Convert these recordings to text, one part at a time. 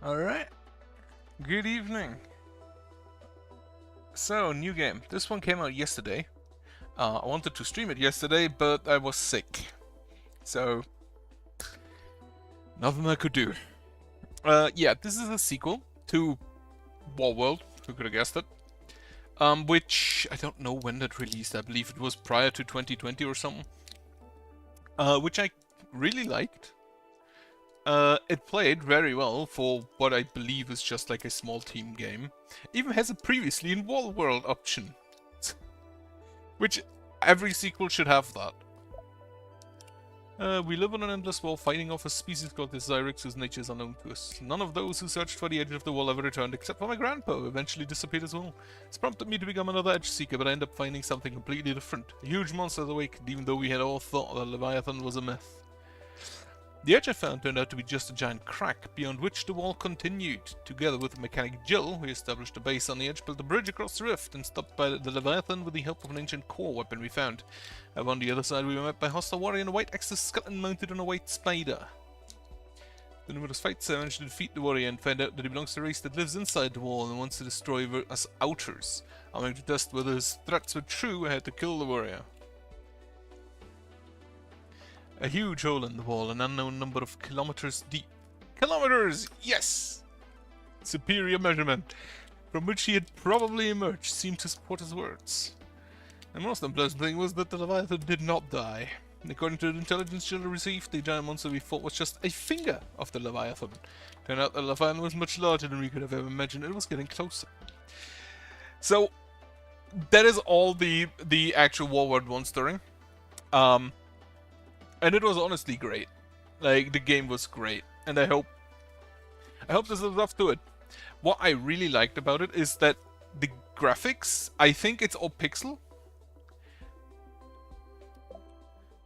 Alright, good evening. So, new game. This one came out yesterday. I wanted to stream it yesterday, but I was sick. So, nothing I could do. Yeah, this is a sequel to Warworld, who could have guessed it. Which, I don't know when that released, I believe it was prior to 2020 or something. Which I really liked. It played very well for what I believe is just like a small team game. Even has a previously in Warworld option. Which every sequel should have that. We live on an endless wall fighting off a species called the Zyrex whose nature is unknown to us. None of those who searched for the edge of the wall ever returned, except for my grandpa, who eventually disappeared as well. It's prompted me to become another edge seeker, but I end up finding something completely different. A huge monster awakened, even though we had all thought that Leviathan was a myth. The edge I found turned out to be just a giant crack, beyond which the wall continued. Together with the mechanic Jill, we established a base on the edge, built a bridge across the rift, and stopped by the Leviathan with the help of an ancient core weapon we found. On the other side, we were met by a hostile warrior in a white exoskeleton mounted on a white spider. The numerous fights, I managed to defeat the warrior and find out that he belongs to a race that lives inside the wall and wants to destroy us outers. Having to test whether his threats were true, I had to kill the warrior. A huge hole in the wall, an unknown number of kilometers deep. Kilometers! Yes! Superior measurement, from which he had probably emerged, seemed to support his words. The most unpleasant thing was that the Leviathan did not die. According to the intelligence Jill received, the giant monster we fought was just a finger of the Leviathan. Turned out the Leviathan was much larger than we could have ever imagined. It was getting closer. So, that is all the actual Warworld monstering. And it was honestly great. Like, the game was great. And I hope this lives up to it. What I really liked about it is that the graphics, I think it's all pixel.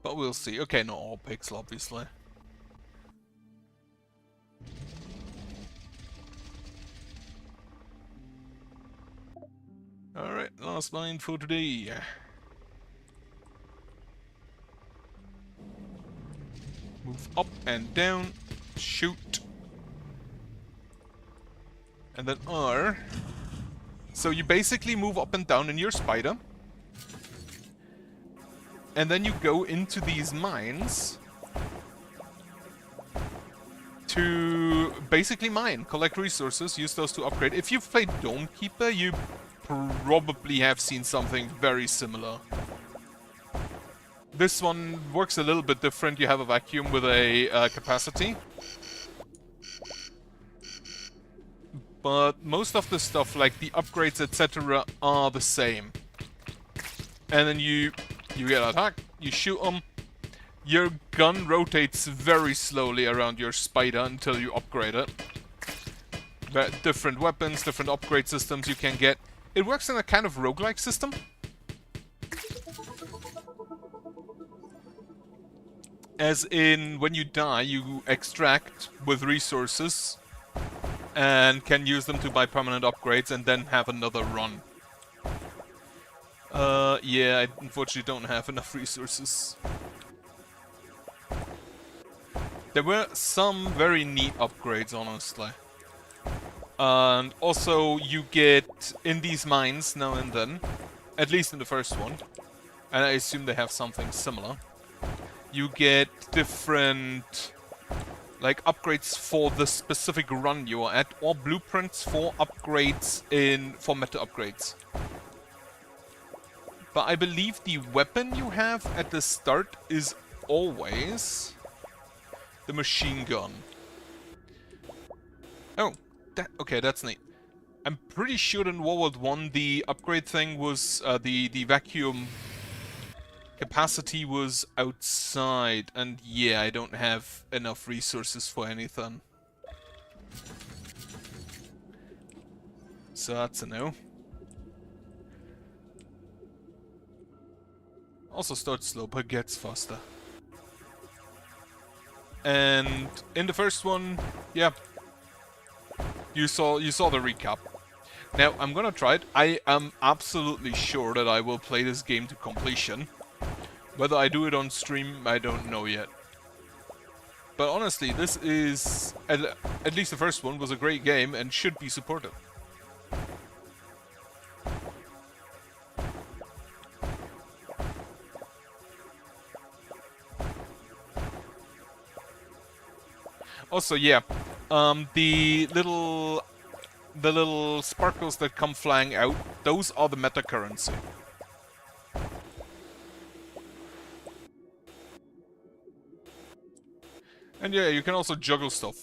But we'll see. Okay, not all pixel, obviously. Alright, last mine for today. Move up and down, shoot, and then R. So you basically move up and down in your spider, and then you go into these mines to basically mine, collect resources, use those to upgrade. If you've played Dawnkeeper, you probably have seen something very similar. This one works a little bit different. You have a vacuum with a capacity. But most of the stuff, like the upgrades, etc., are the same. And then you get attacked, you shoot them. Your gun rotates very slowly around your spider until you upgrade it. Different weapons, different upgrade systems you can get. It works in a kind of roguelike system. As in, when you die, you extract with resources and can use them to buy permanent upgrades and then have another run. Yeah, I unfortunately don't have enough resources. There were some very neat upgrades, honestly. And also, you get in these mines now and then, at least in the first one, and I assume they have something similar. You get different, like, upgrades for the specific run you are at, or blueprints for upgrades for meta upgrades. But I believe the weapon you have at the start is always the machine gun. Oh, okay, that's neat. I'm pretty sure in Warworld 1 the upgrade thing was the vacuum capacity was outside, and yeah, I don't have enough resources for anything. So that's a no. Also starts slow, but gets faster. And in the first one, yeah, you saw the recap. Now I'm gonna try it. I am absolutely sure that I will play this game to completion. Whether I do it on stream, I don't know yet. But honestly, this is, at least the first one, was a great game and should be supported. Also, yeah, the little sparkles that come flying out, those are the meta currency. And yeah, you can also juggle stuff.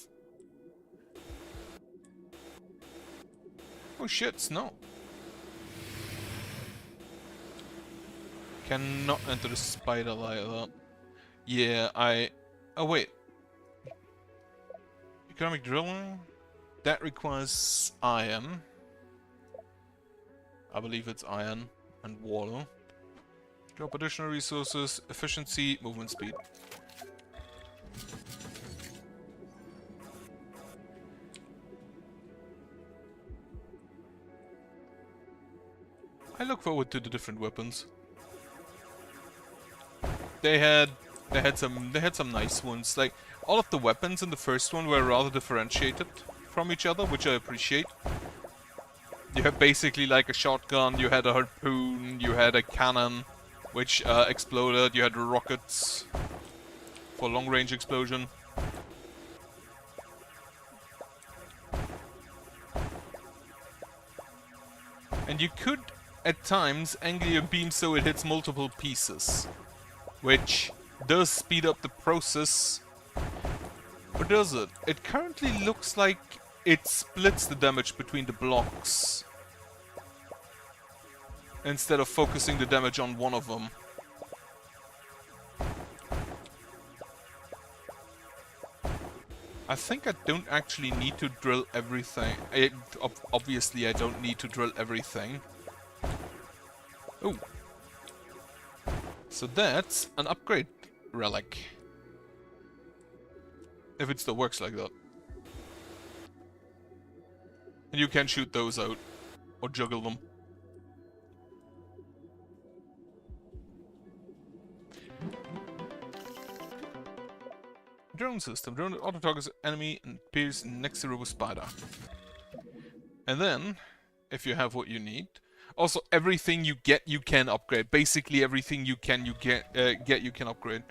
Oh shit, snow. Cannot enter the spider either. Yeah, oh wait. Economic drilling? That requires iron. I believe it's iron and water. Drop additional resources, efficiency, movement speed. I look forward to the different weapons. They had some nice ones. Like, all of the weapons in the first one were rather differentiated from each other, which I appreciate. You had basically like a shotgun, you had a harpoon, you had a cannon, which exploded, you had rockets for long-range explosion. And you could, at times, angle your beam so it hits multiple pieces, which does speed up the process. Or does it? It currently looks like it splits the damage between the blocks, instead of focusing the damage on one of them. I think I don't actually need to drill everything. Obviously I don't need to drill everything. Oh. So that's an upgrade relic. If it still works like that. And you can shoot those out. Or juggle them. Drone system. Drone auto targets enemy and appears next to Robo Spider. And then, if you have what you need, also everything you get you can upgrade. Basically everything you can upgrade.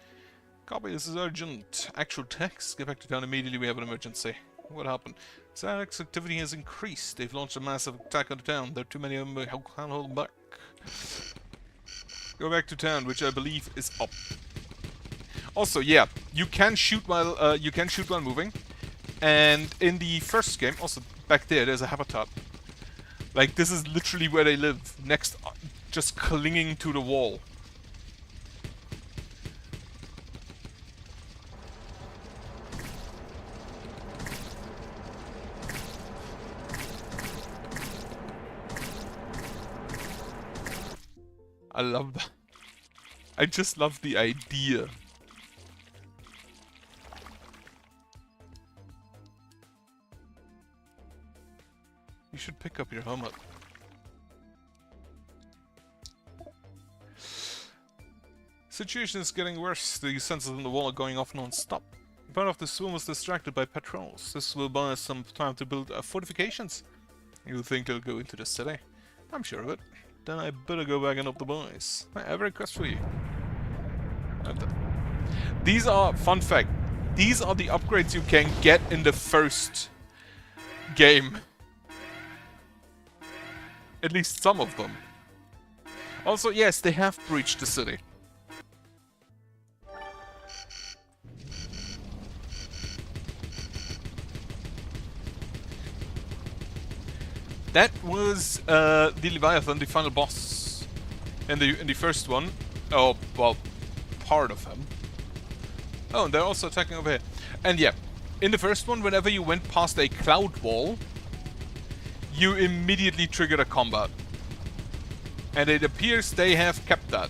Copy, this is urgent. Actual text. Get back to town immediately, we have an emergency. What happened? Zarek's activity has increased. They've launched a massive attack on the town. There are too many of them, I can't hold them back. Go back to town, which I believe is up. Also, yeah, you can shoot while moving, and in the first game, also back there's a habitat. Like, this is literally where they live, next, just clinging to the wall. I love that. I just love the idea. You should pick up your helmet. Situation is getting worse. The sensors on the wall are going off non-stop. Part of the swarm was distracted by patrols. This will buy us some time to build fortifications. You think they'll go into the city? I'm sure of it. Then I better go back and help the boys. I have a request for you. These are, fun fact, these are the upgrades you can get in the first game. At least some of them. Also, yes, they have breached the city. That was the Leviathan, the final boss in the first one. Oh, well, part of him. Oh, and they're also attacking over here. And yeah, in the first one, whenever you went past a cloud wall, you immediately triggered a combat. And it appears they have kept that.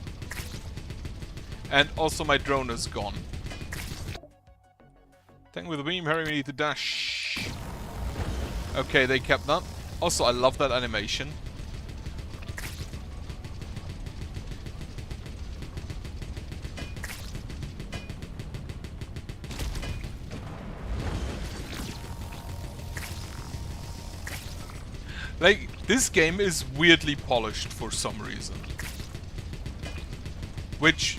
And also my drone is gone. Tank with a beam, hurry, we need to dash. Okay, they kept that. Also, I love that animation. Like, this game is weirdly polished for some reason. Which,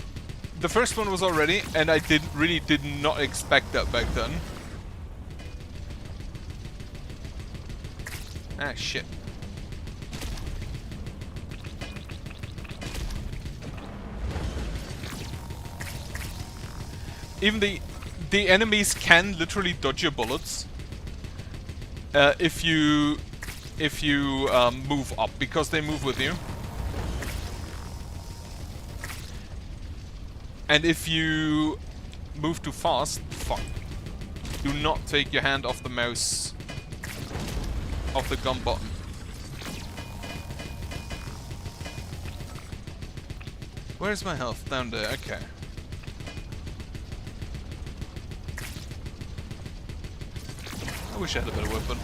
the first one was already, and I did not expect that back then. Ah, shit. Even the enemies can literally dodge your bullets if you move up, because they move with you. And if you move too fast, fuck. Do not take your hand off the mouse, off the gun button. Where's my health? Down there, okay. I wish I had a better weapon.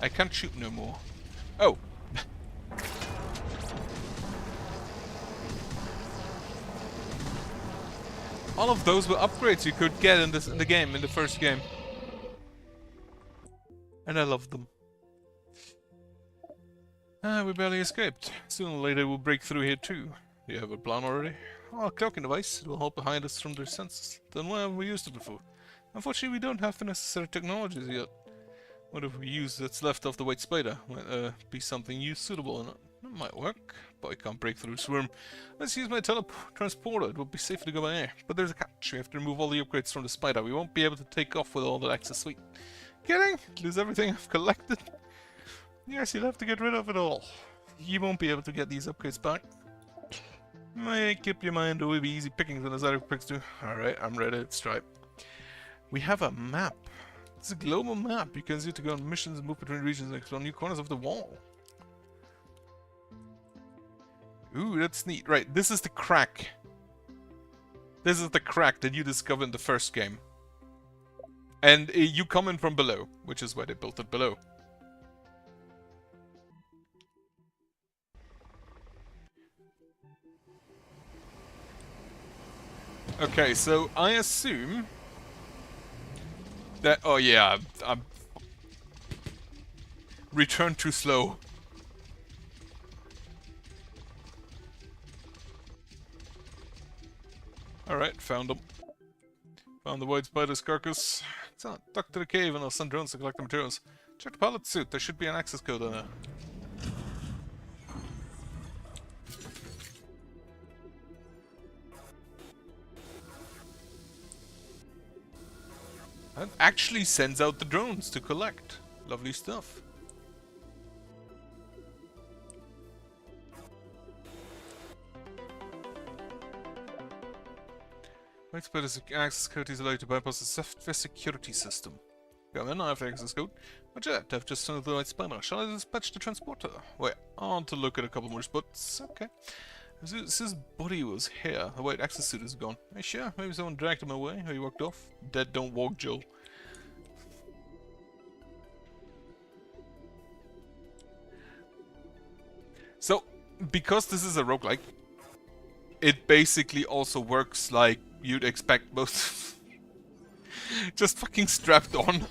I can't shoot no more. Oh! All of those were upgrades you could get in the game, in the first game. And I loved them. We barely escaped. Sooner or later we'll break through here too. Do you have a plan already? Oh, a cloaking device. It will help hide us from their senses. Then why haven't we used it before? Unfortunately, we don't have the necessary technologies yet. What if we use that's left of the white spider? Might be something suitable or not. That might work, but I can't break through Swarm. Let's use my transporter. It will be safer to go by air. But there's a catch. We have to remove all the upgrades from the spider. We won't be able to take off with all that access suite. Kidding? Lose everything I've collected? Yes, you'll have to get rid of it all. You won't be able to get these upgrades back. Keep your mind, it will be easy pickings when the Zyrix picks do. Alright, I'm ready, let's try. We have a map. It's a global map. You can use it to go on missions and move between regions and explore new corners of the wall. Ooh, that's neat. Right, this is the crack. This is the crack that you discovered in the first game. And you come in from below, which is why they built it below. Okay, so I assume that... Oh yeah, I'm... Return too slow. Alright, found them. Found the white spider's carcass. It's on. Duck to the cave and I'll send drones to collect the materials. Check the pilot suit, there should be an access code on it. That actually sends out the drones to collect. Lovely stuff. White spider's access code is allowed to bypass the software security system. Come in, I have the access code. Watch out, I've just found the white spider. Shall I dispatch the transporter? Wait, I want to look at a couple more spots. Okay. His body was here. The white access suit is gone. Are you sure? Maybe someone dragged him away or he walked off? Dead don't walk, Joel. So, because this is a roguelike, it basically also works like you'd expect most. Just fucking strapped on.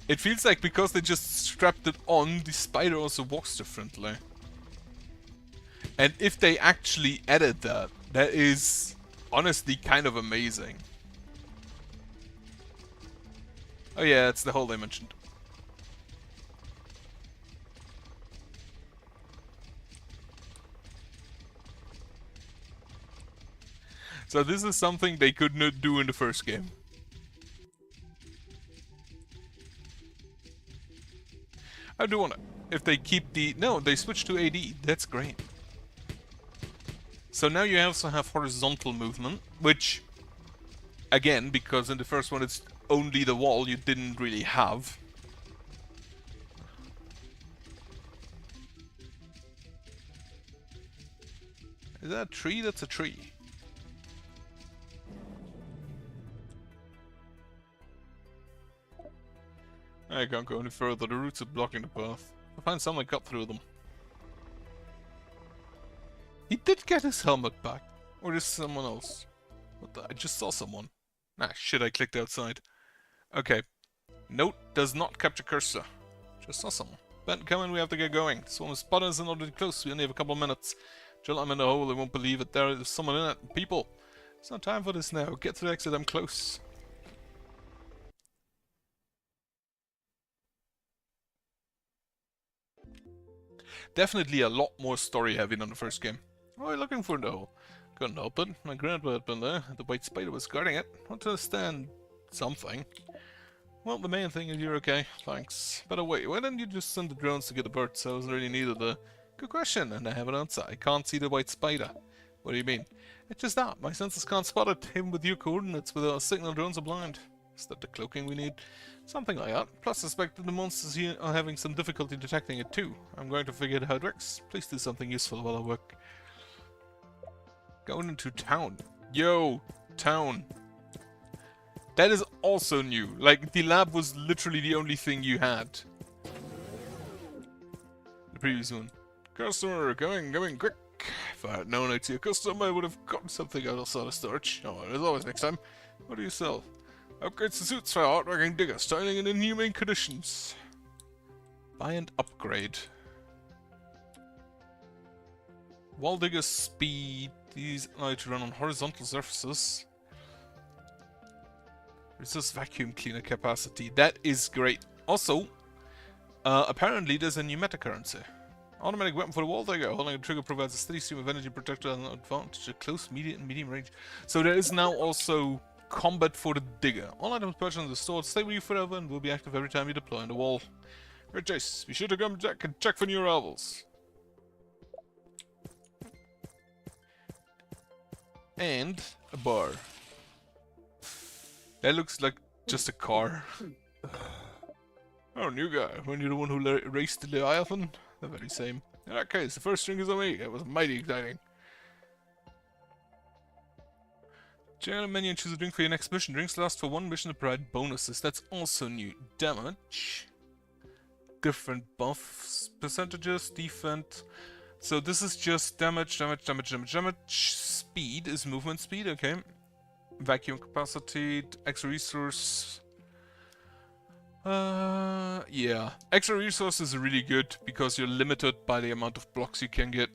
It feels like because they just strapped it on, the spider also walks differently. And if they actually added that, that is honestly kind of amazing. Oh yeah, it's the hole they mentioned. So this is something they could not do in the first game. I do want to. If they keep the... No, they switch to AD. That's great. So now you also have horizontal movement, which... Again, because in the first one it's only the wall, you didn't really have. Is that a tree? That's a tree. I can't go any further, the roots are blocking the path. I'll find some way cut through them. He did get his helmet back. Or is someone else? What the? I just saw someone. Ah, shit, I clicked outside. Okay. Note does not capture cursor. Just saw someone. Ben, come in, we have to get going. Someone spotted us and already close. We only have a couple of minutes. Jill, I'm in the hole. They won't believe it. There is someone in it. People. It's not time for this now. Get to the exit. I'm close. Definitely a lot more story heavy than the first game. What are you looking for in the hole? Couldn't help it. My grandpa had been there. The white spider was guarding it. Want to understand something. Well, the main thing is you're okay. Thanks. By the way, why didn't you just send the drones to get the birds? I wasn't really needed the... Good question, and I have an answer. I can't see the white spider. What do you mean? It's just that. My senses can't spot it. Him with your coordinates with our signal drones are blind. Is that the cloaking we need? Something like that. Plus, I suspect that the monsters here are having some difficulty detecting it too. I'm going to figure out how it works. Please do something useful while I work. Going into town. Yo, town. That is also new. Like, the lab was literally the only thing you had. The previous one. Customer, going quick. If I had known I'd see a customer, I would have gotten something out of the storage. Oh, there's always next time. What do you sell? Upgrades to suits for hard-working digger, styling in inhumane conditions. Buy and upgrade. Wall digger speed. These allow you to run on horizontal surfaces. Resource vacuum cleaner capacity. That is great. Also, apparently there's a new meta currency. Automatic weapon for the wall digger. Holding a trigger provides a steady stream of energy protected and advantage at close, medium, and medium range. So there is now also combat for the digger. All items purchased in the store stay with you forever and will be active every time you deploy on the wall. Great Jace, be sure to come back and check for new arrivals. And a bar. That looks like just a car. Oh, new guy. Weren't you the one who raced the Leviathan? The very same. In that case, the first drink is on me. It was mighty exciting. Check out the menu and choose a drink for your next mission. Drinks last for one mission to provide bonuses. That's also new. Damage. Different buffs. Percentages. Defense. So this is just damage. Speed is movement speed. Okay. Vacuum capacity. Extra resource. Yeah. Extra resource is really good because you're limited by the amount of blocks you can get.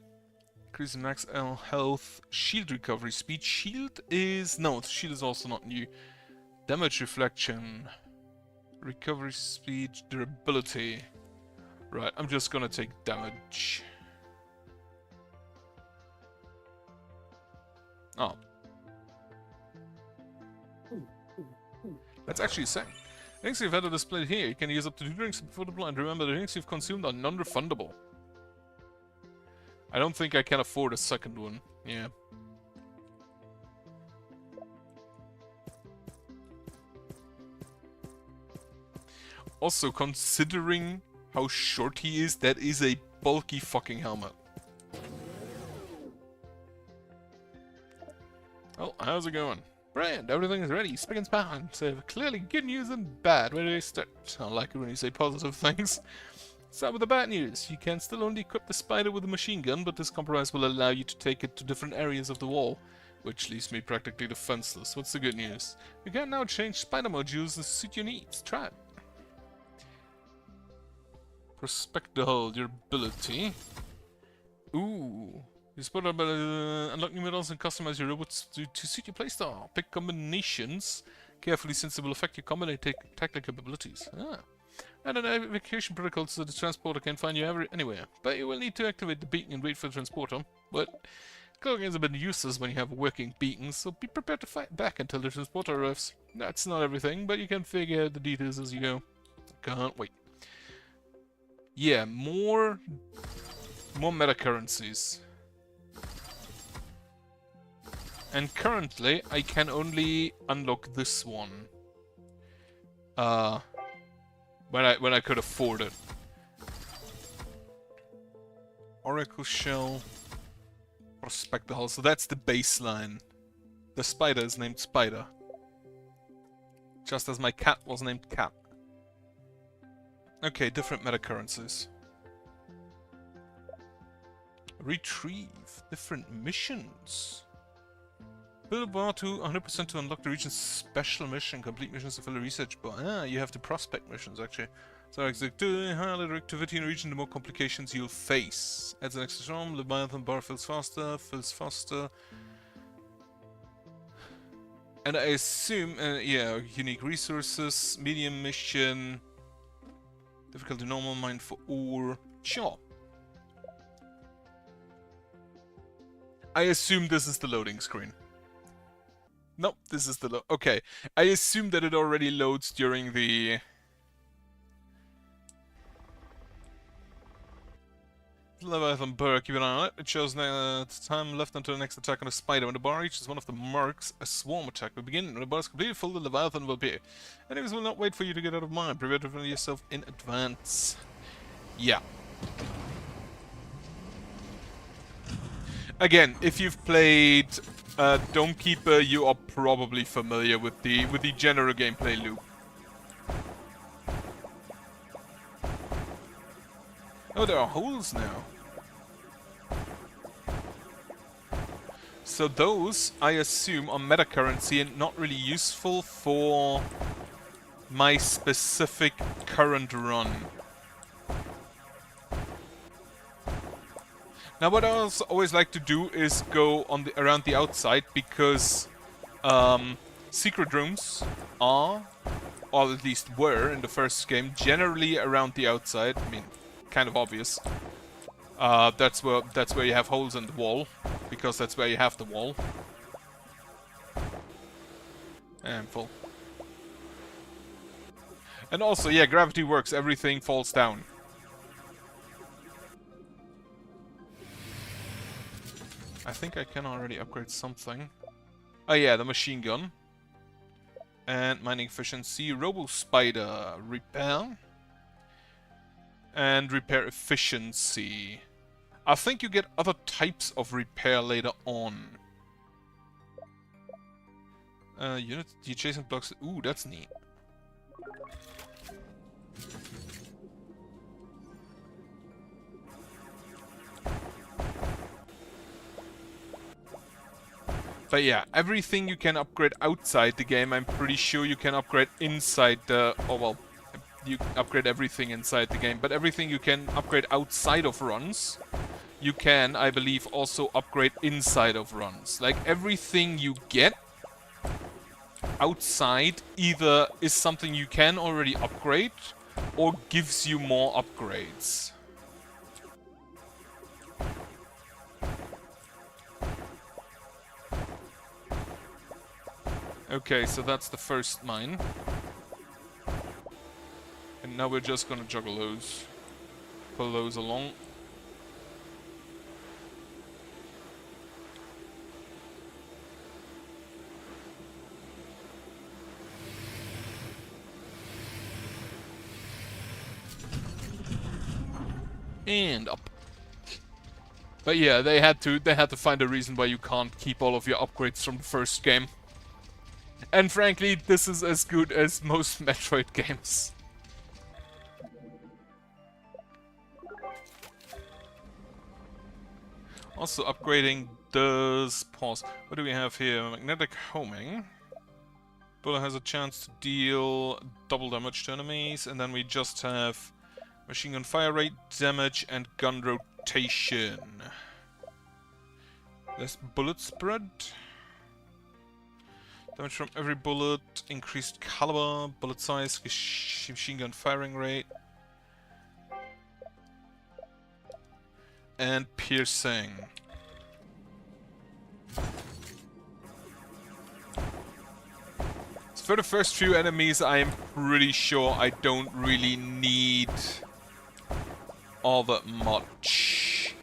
Increase max L health. Shield recovery speed. Shield is... No, the shield is also not new. Damage reflection. Recovery speed. Durability. Right, I'm just gonna take damage. Oh. That's actually saying. Drinks you've had are displayed here. You can use up to 2 drinks before the blind. Remember, the drinks you've consumed are non-refundable. I don't think I can afford a second one. Yeah. Also, considering how short he is, that is a bulky fucking helmet. Well, how's it going? Brilliant, everything is ready. Spick and span. So clearly good news and bad. Where do I start? I like it when you say positive things. Start with the bad news. You can still only equip the spider with a machine gun, but this compromise will allow you to take it to different areas of the wall, which leaves me practically defenseless. What's the good news? You can now change spider modules to suit your needs. Try it. Prospect the hull, your ability. Ooh. You spot up unlock new metals and customize your robots to suit your playstyle. Pick combinations carefully since it will affect your combat and tactical abilities. Ah. And an evacuation protocol so the transporter can find you anywhere. But you will need to activate the beacon and wait for the transporter. But cloaking is a bit useless when you have a working beacon, so be prepared to fight back until the transporter arrives. That's not everything, but you can figure out the details as you go. Can't wait. Yeah, more meta currencies. And currently, I can only unlock this one. When I could afford it. Oracle Shell. Prospect the hull. So that's the baseline. The spider is named Spider. Just as my cat was named Cat. Okay, different meta currencies. Retrieve different missions. Build a bar to 100% to unlock the region's special mission. Complete missions to fill a research bar. Ah, you have the prospect missions actually. So the higher the activity in the region, the more complications you'll face. Adds an extra charm. Leviathan bar fills faster. And I assume, yeah, unique resources, medium mission, difficulty normal, mine for ore. Sure. I assume this is the loading screen. Nope, this is the okay. I assume that it already loads during the... Leviathan bar, keep an eye on it. It shows time left until the next attack on the spider. When the bar reaches one of the marks, a swarm attack will begin. When the bar is completely full, the Leviathan will appear. Enemies will not wait for you to get out of mind. Prepare to defend yourself in advance. Yeah. Again, if you've played Dome Keeper, you are probably familiar with the general gameplay loop. Oh, there are holes now. So those, I assume, are meta currency and not really useful for my specific current run. Now what I also always like to do is go on around the outside, because secret rooms are, or at least were in the first game, generally around the outside. I mean, kind of obvious. That's where you have holes in the wall, because that's where you have the wall. And full. And also, yeah, gravity works. Everything falls down. I think I can already upgrade something. Oh yeah, the machine gun. And mining efficiency, Robo Spider, repair. And repair efficiency. I think you get other types of repair later on. Unit, the adjacent blocks. Ooh, that's neat. But yeah, everything you can upgrade outside the game, I'm pretty sure you can upgrade inside the... Oh well, you upgrade everything inside the game, but everything you can upgrade outside of runs, you can, I believe, also upgrade inside of runs. Like, everything you get outside either is something you can already upgrade, or gives you more upgrades. Okay, so that's the first mine. And now we're just gonna juggle those. Pull those along. And up. But yeah, they had to find a reason why you can't keep all of your upgrades from the first game. And frankly, this is as good as most Metroid games. Also, upgrading does pause. What do we have here? Magnetic homing. Bullet has a chance to deal double damage to enemies, and then we just have machine gun fire rate, damage, and gun rotation. Less bullet spread. Damage from every bullet, increased caliber, bullet size, machine gun firing rate, and piercing. So for the first few enemies, I am pretty sure I don't really need all that much.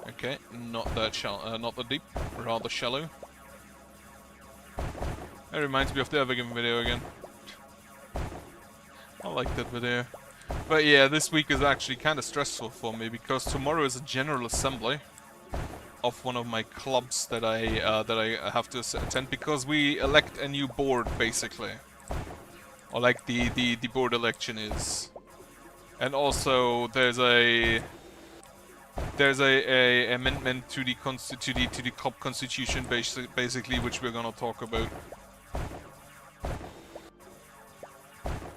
Okay, not that shallow, not that deep, rather shallow. That reminds me of the other game video again. I like that video. But yeah, this week is actually kind of stressful for me because tomorrow is a general assembly. of one of my clubs that I have to attend, because we elect a new board basically, or like the board election is, and also there's a amendment to the club constitution basically, which we're gonna talk about.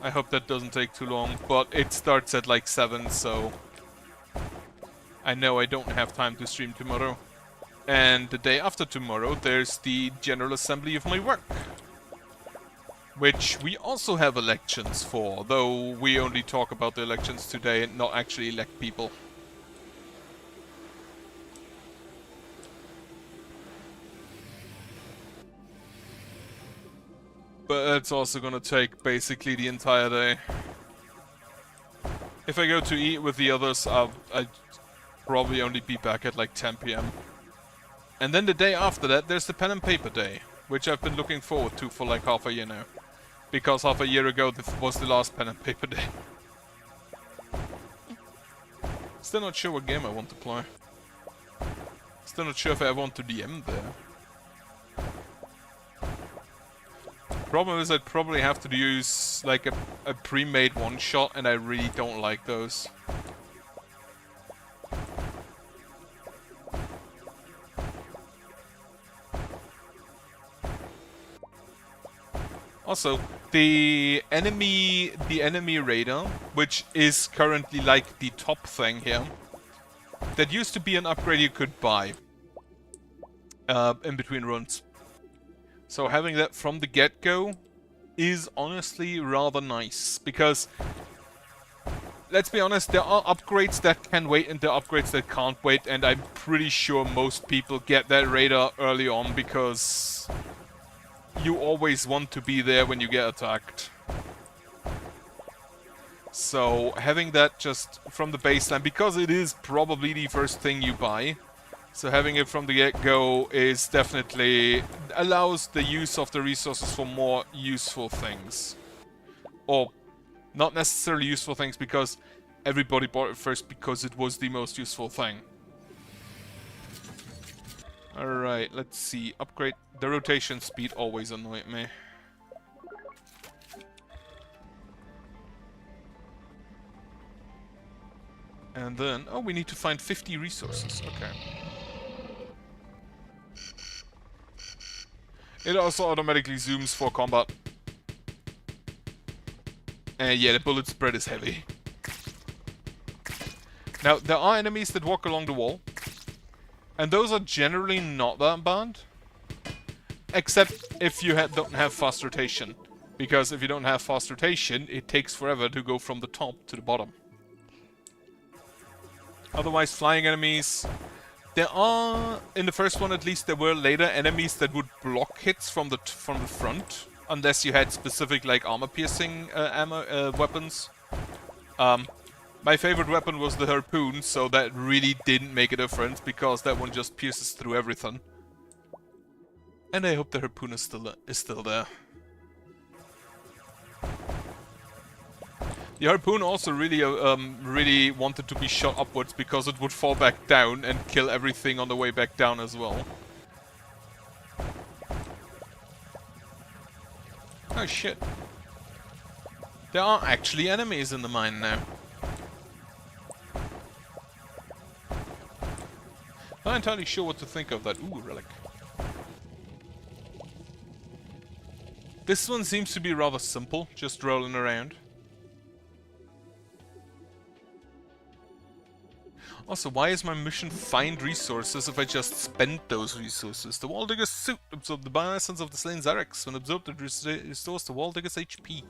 I hope that doesn't take too long, but it starts at like 7, so I know I don't have time to stream tomorrow. And the day after tomorrow, there's the General Assembly of my work, which we also have elections for, though we only talk about the elections today and not actually elect people. But that's also gonna take basically the entire day. If I go to eat with the others, I'd probably only be back at like 10 PM. And then the day after that, there's the pen and paper day, which I've been looking forward to for like half a year now. Because half a year ago, this was the last pen and paper day. Still not sure what game I want to play. Still not sure if I want to DM there. Problem is, I'd probably have to use like a pre-made one-shot, and I really don't like those. Also, the enemy radar, which is currently like the top thing here, that used to be an upgrade you could buy in between runs. So having that from the get-go is honestly rather nice, because let's be honest, there are upgrades that can wait and there are upgrades that can't wait, and I'm pretty sure most people get that radar early on because you always want to be there when you get attacked. So having that just from the baseline, because it is probably the first thing you buy, so having it from the get-go is definitely allows the use of the resources for more useful things. Or not necessarily useful things, because everybody bought it first because it was the most useful thing. Alright, let's see. Upgrade. The rotation speed always annoyed me. And then, oh, we need to find 50 resources. Okay. It also automatically zooms for combat. And yeah, the bullet spread is heavy. Now, there are enemies that walk along the wall. And those are generally not that bad. Except if you don't have fast rotation. Because if you don't have fast rotation, it takes forever to go from the top to the bottom. Otherwise, flying enemies... There are, in the first one at least, there were later enemies that would block hits from the front. Unless you had specific, like, armor-piercing weapons. My favorite weapon was the harpoon, so that really didn't make a difference, because that one just pierces through everything. And I hope the harpoon is still there. The harpoon also really wanted to be shot upwards, because it would fall back down and kill everything on the way back down as well. Oh shit. There are actually enemies in the mine now. Not entirely sure what to think of that. Ooh, relic. This one seems to be rather simple, just rolling around. Also, why is my mission find resources if I just spent those resources? The Wall Digger's suit absorbed the bioessence of the slain Xerix. When absorbed, it restores the Wall Digger's HP.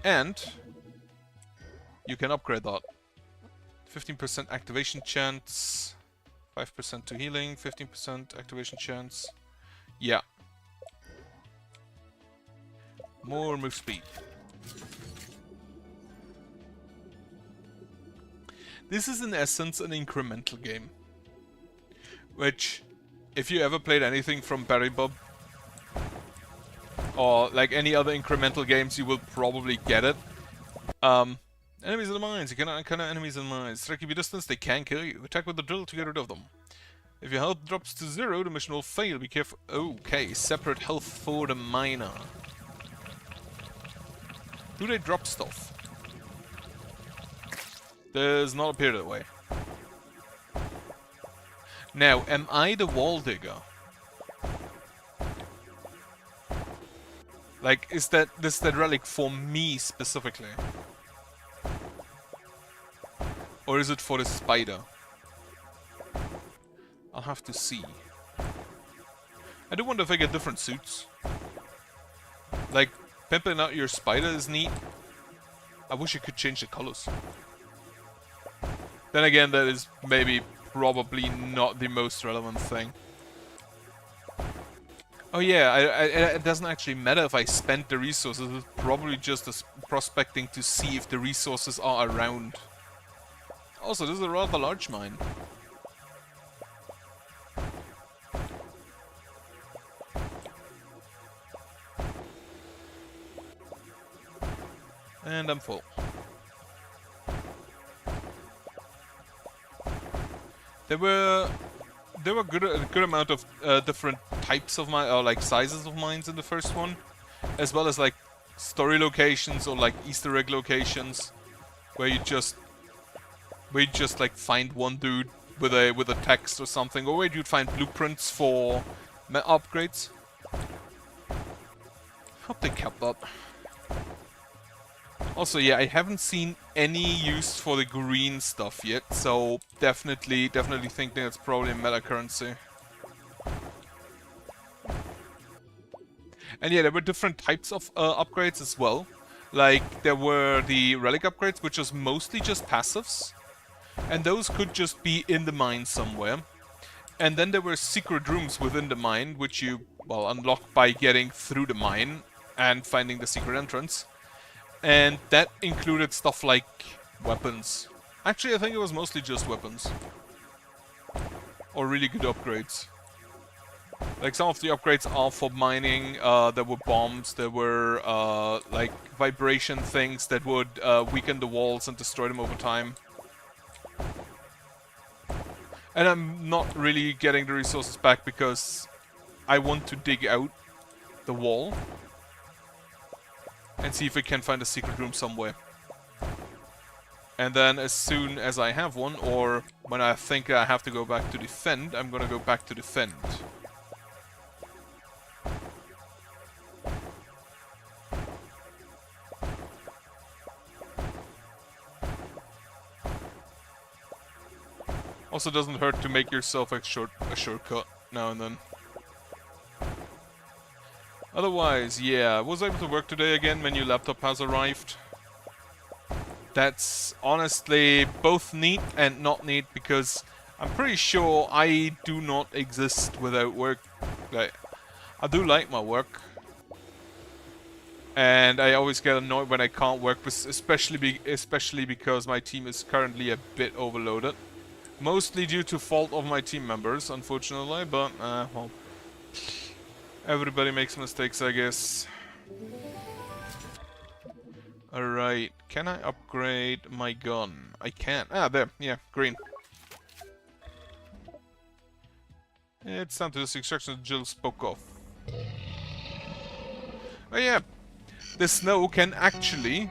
And you can upgrade that. 15% activation chance, 5% to healing, 15% activation chance. Yeah. More move speed. This is in essence an incremental game. Which, if you ever played anything from Barry Bob, or like any other incremental games, you will probably get it. Enemies in the mines. You cannot encounter enemies in the mines. Strike you distance, they can kill you. Attack with the drill to get rid of them. If your health drops to 0, the mission will fail. Be careful. Okay, separate health for the miner. Do they drop stuff? Does not appear that way. Now, am I the wall digger? Like, is that relic for me specifically? Or is it for the spider? I'll have to see. I do wonder if I get different suits. Like, pimping out your spider is neat. I wish I could change the colors. Then again, that is maybe probably not the most relevant thing. Oh yeah, it doesn't actually matter if I spend the resources. It's probably just prospecting to see if the resources are around. Also, this is a rather large mine. And I'm full. There were a good amount of different types of mine, or like sizes of mines in the first one, as well as like story locations or like Easter egg locations, where you just like find one dude with a text or something, or where you'd find blueprints for upgrades. Hope they kept that. Also, yeah, I haven't seen any use for the green stuff yet, so definitely thinking it's probably a meta currency. And yeah, there were different types of upgrades as well. Like, there were the relic upgrades, which was mostly just passives. And those could just be in the mine somewhere. And then there were secret rooms within the mine, which you, well, unlock by getting through the mine and finding the secret entrance. And that included stuff like weapons. Actually, I think it was mostly just weapons. Or really good upgrades. Like, some of the upgrades are for mining. There were bombs, there were like vibration things that would weaken the walls and destroy them over time. And I'm not really getting the resources back because I want to dig out the wall and see if we can find a secret room somewhere. And then as soon as I have one, or when I think I have to go back to defend, I'm gonna go back to defend. Also doesn't hurt to make yourself a shortcut now and then. Otherwise, yeah, I was able to work today again. My new laptop has arrived. That's honestly both neat and not neat, because I'm pretty sure I do not exist without work. Like, I do like my work. And I always get annoyed when I can't work, especially because my team is currently a bit overloaded. Mostly due to fault of my team members, unfortunately, but, well, everybody makes mistakes, I guess. Alright, can I upgrade my gun? I can. Ah, there, yeah, green. It's down to this extraction that Jill spoke of. Oh yeah, the snow can actually...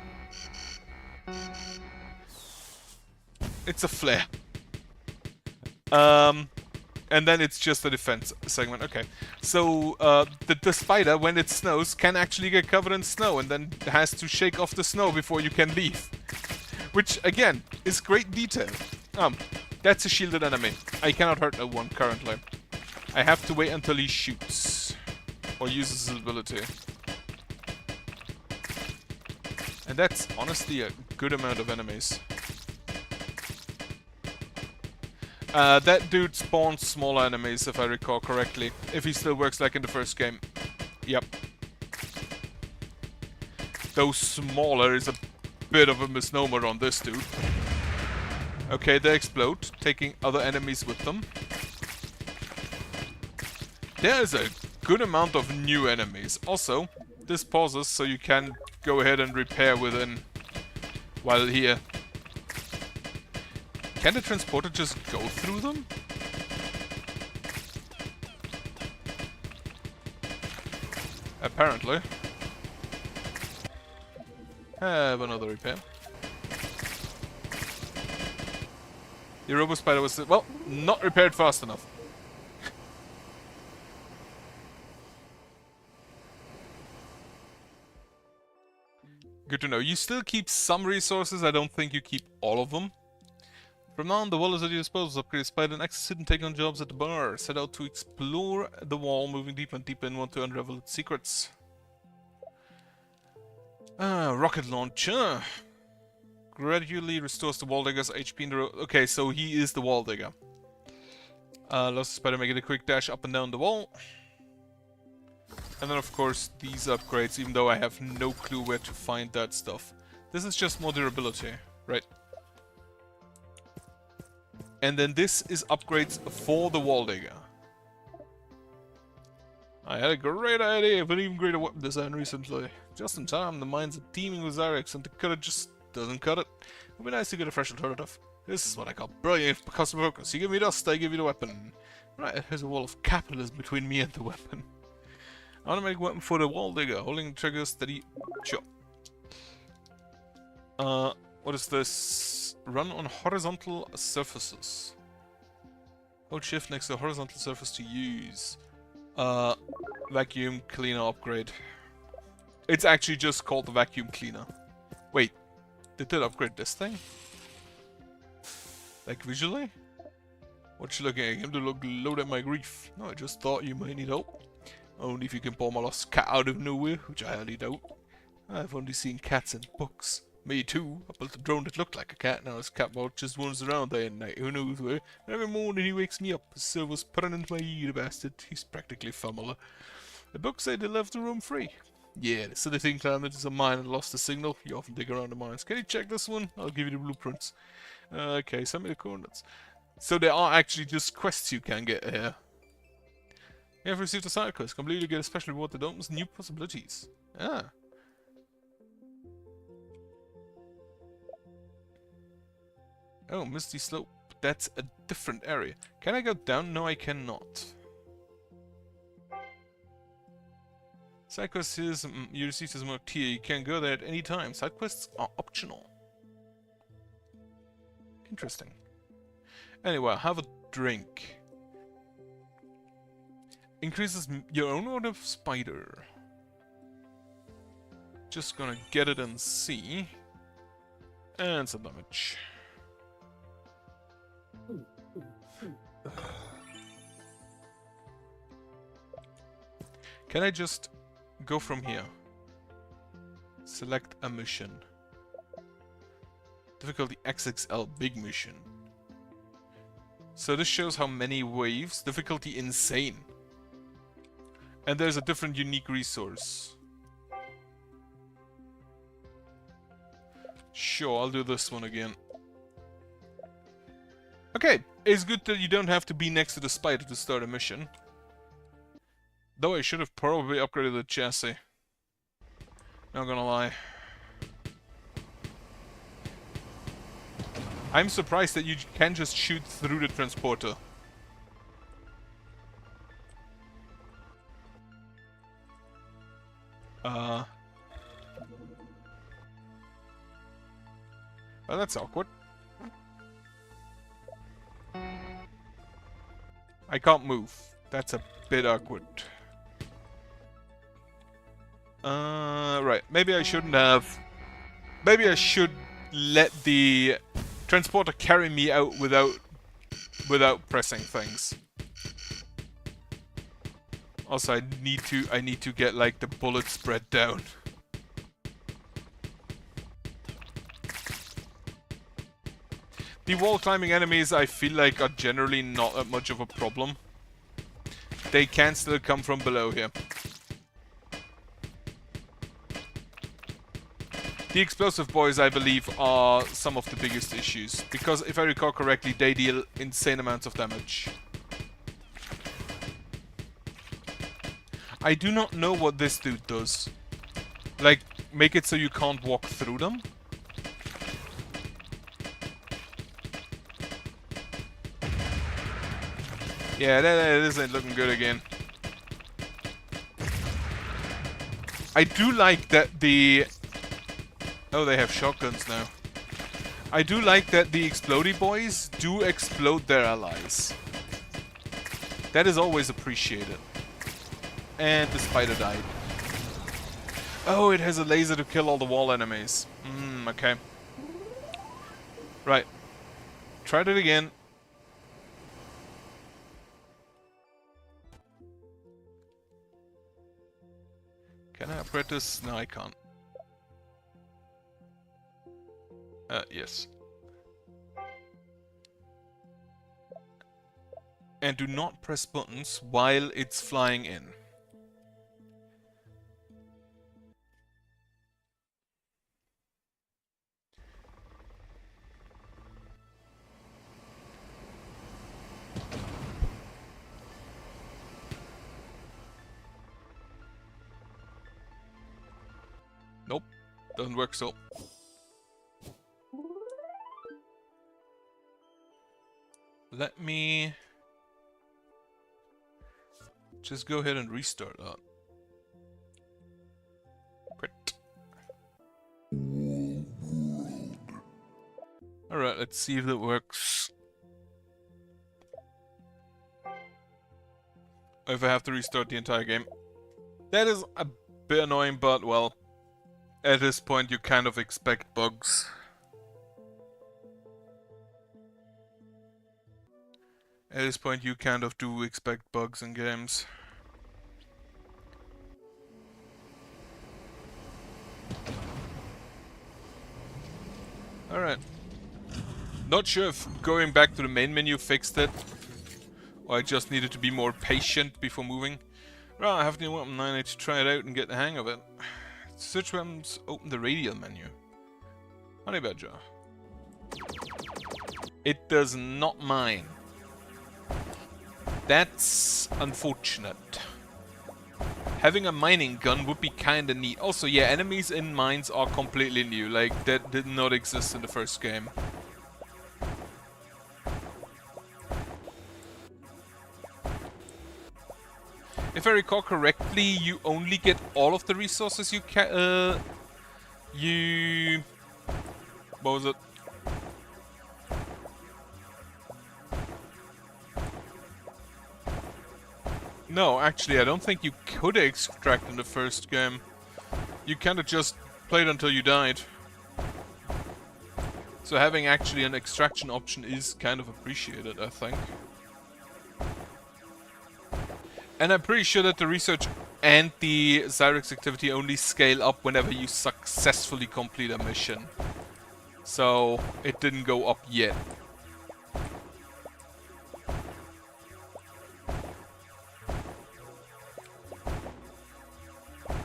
It's a flare. And then it's just a defense segment. Okay. So, the spider, when it snows, can actually get covered in snow and then has to shake off the snow before you can leave. Which, again, is great detail. That's a shielded enemy. I cannot hurt no one currently. I have to wait until he shoots. Or uses his ability. And that's honestly a good amount of enemies. That dude spawns smaller enemies, if I recall correctly. If he still works like in the first game. Yep. Though smaller is a bit of a misnomer on this dude. Okay, they explode, taking other enemies with them. There is a good amount of new enemies. Also, this pauses so you can go ahead and repair within while here. Can the transporter just go through them? Apparently. Have another repair. The Robo Spider was, well, not repaired fast enough. Good to know. You still keep some resources. I don't think you keep all of them. From now on, the wall is at your disposal. Upgrade Spider and exit and take on jobs at the bar. Set out to explore the wall, moving deeper and deeper and want to unravel its secrets. Rocket launcher. Gradually restores the wall digger's HP in the road. Okay, so he is the wall digger. Lost Spider making a quick dash up and down the wall. And then, of course, these upgrades, even though I have no clue where to find that stuff. This is just more durability, right? And then this is upgrades for the wall digger. I had a great idea for an even greater weapon design recently. Just in time, the mines are teeming with Zyrex, and the cutter just doesn't cut it. It would be nice to get a fresh alternative. This is what I call brilliant customer focus. You give me dust, I give you the weapon. Right, there's a wall of capitalism between me and the weapon. I want to make a weapon for the wall digger, holding the trigger steady. Sure. What is this? Run on horizontal surfaces. Hold shift next to a horizontal surface to use. Vacuum cleaner upgrade. It's actually just called the vacuum cleaner. Wait, did that upgrade this thing? Like visually? What you looking at? Him to look load at my grief. No, I just thought you might need help. Only if you can pull my lost cat out of nowhere, which I highly doubt. I've only seen cats in books. Me too. I built a drone that looked like a cat. Now his cat ball just runs around day and night. Who knows where? And every morning he wakes me up. His servo's putting into my ear, the bastard. He's practically Fummler. The books say they left the room free. Yeah, the silly thing claimed that it's a mine and lost the signal. You often dig around the mines. Can you check this one? I'll give you the blueprints. Okay, send me the coordinates. So there are actually just quests you can get here. You have received a side quest. Complete to get a special reward that opens new possibilities. Ah. Oh, Misty Slope. That's a different area. Can I go down? No, I cannot. Side quest is you received as marked here. You can go there at any time. Side quests are optional. Interesting. Anyway, have a drink. Increases your own order of spider. Just gonna get it and see. And some damage. Can I just go from here? Select a mission. Difficulty XXL big mission. So this shows how many waves. Difficulty insane. And there's a different unique resource. Sure, I'll do this one again. Okay, it's good that you don't have to be next to the spider to start a mission. Though I should have probably upgraded the chassis. Not gonna lie. I'm surprised that you can just shoot through the transporter. Well, that's awkward. I can't move. That's a bit awkward. Right. Maybe I shouldn't have... Maybe I should let the transporter carry me out without pressing things. Also, I need to get like the bullet spread down. The wall climbing enemies I feel like are generally not that much of a problem. They can still come from below here. The explosive boys, I believe, are some of the biggest issues. Because if I recall correctly, they deal insane amounts of damage. I do not know what this dude does. Like, make it so you can't walk through them? Yeah, this ain't looking good again. I do like that the... Oh, they have shotguns now. I do like that the explodey boys do explode their allies. That is always appreciated. And the spider died. Oh, it has a laser to kill all the wall enemies. Okay. Right. Tried it again. Can I upgrade this? No, I can't. Yes. And do not press buttons while it's flying in. Nope, doesn't work so. Let me just go ahead and restart that. Quit. Alright, let's see if that works. If I have to restart the entire game. That is a bit annoying, but well, at this point you kind of expect bugs. At this point you kind of do expect bugs in games. Alright. Not sure if going back to the main menu fixed it, or I just needed to be more patient before moving. Right, I have the new weapon, I need to try it out and get the hang of it. Search weapons, open the radial menu. Honey badger. It does not mine. That's unfortunate. Having a mining gun would be kinda neat. Also, yeah, enemies in mines are completely new. Like, that did not exist in the first game. If I recall correctly, you only get all of the resources you what was it? No, actually, I don't think you could extract in the first game. You kinda just played until you died. So having actually an extraction option is kind of appreciated, I think. And I'm pretty sure that the research and the Zyrex activity only scale up whenever you successfully complete a mission. So it didn't go up yet.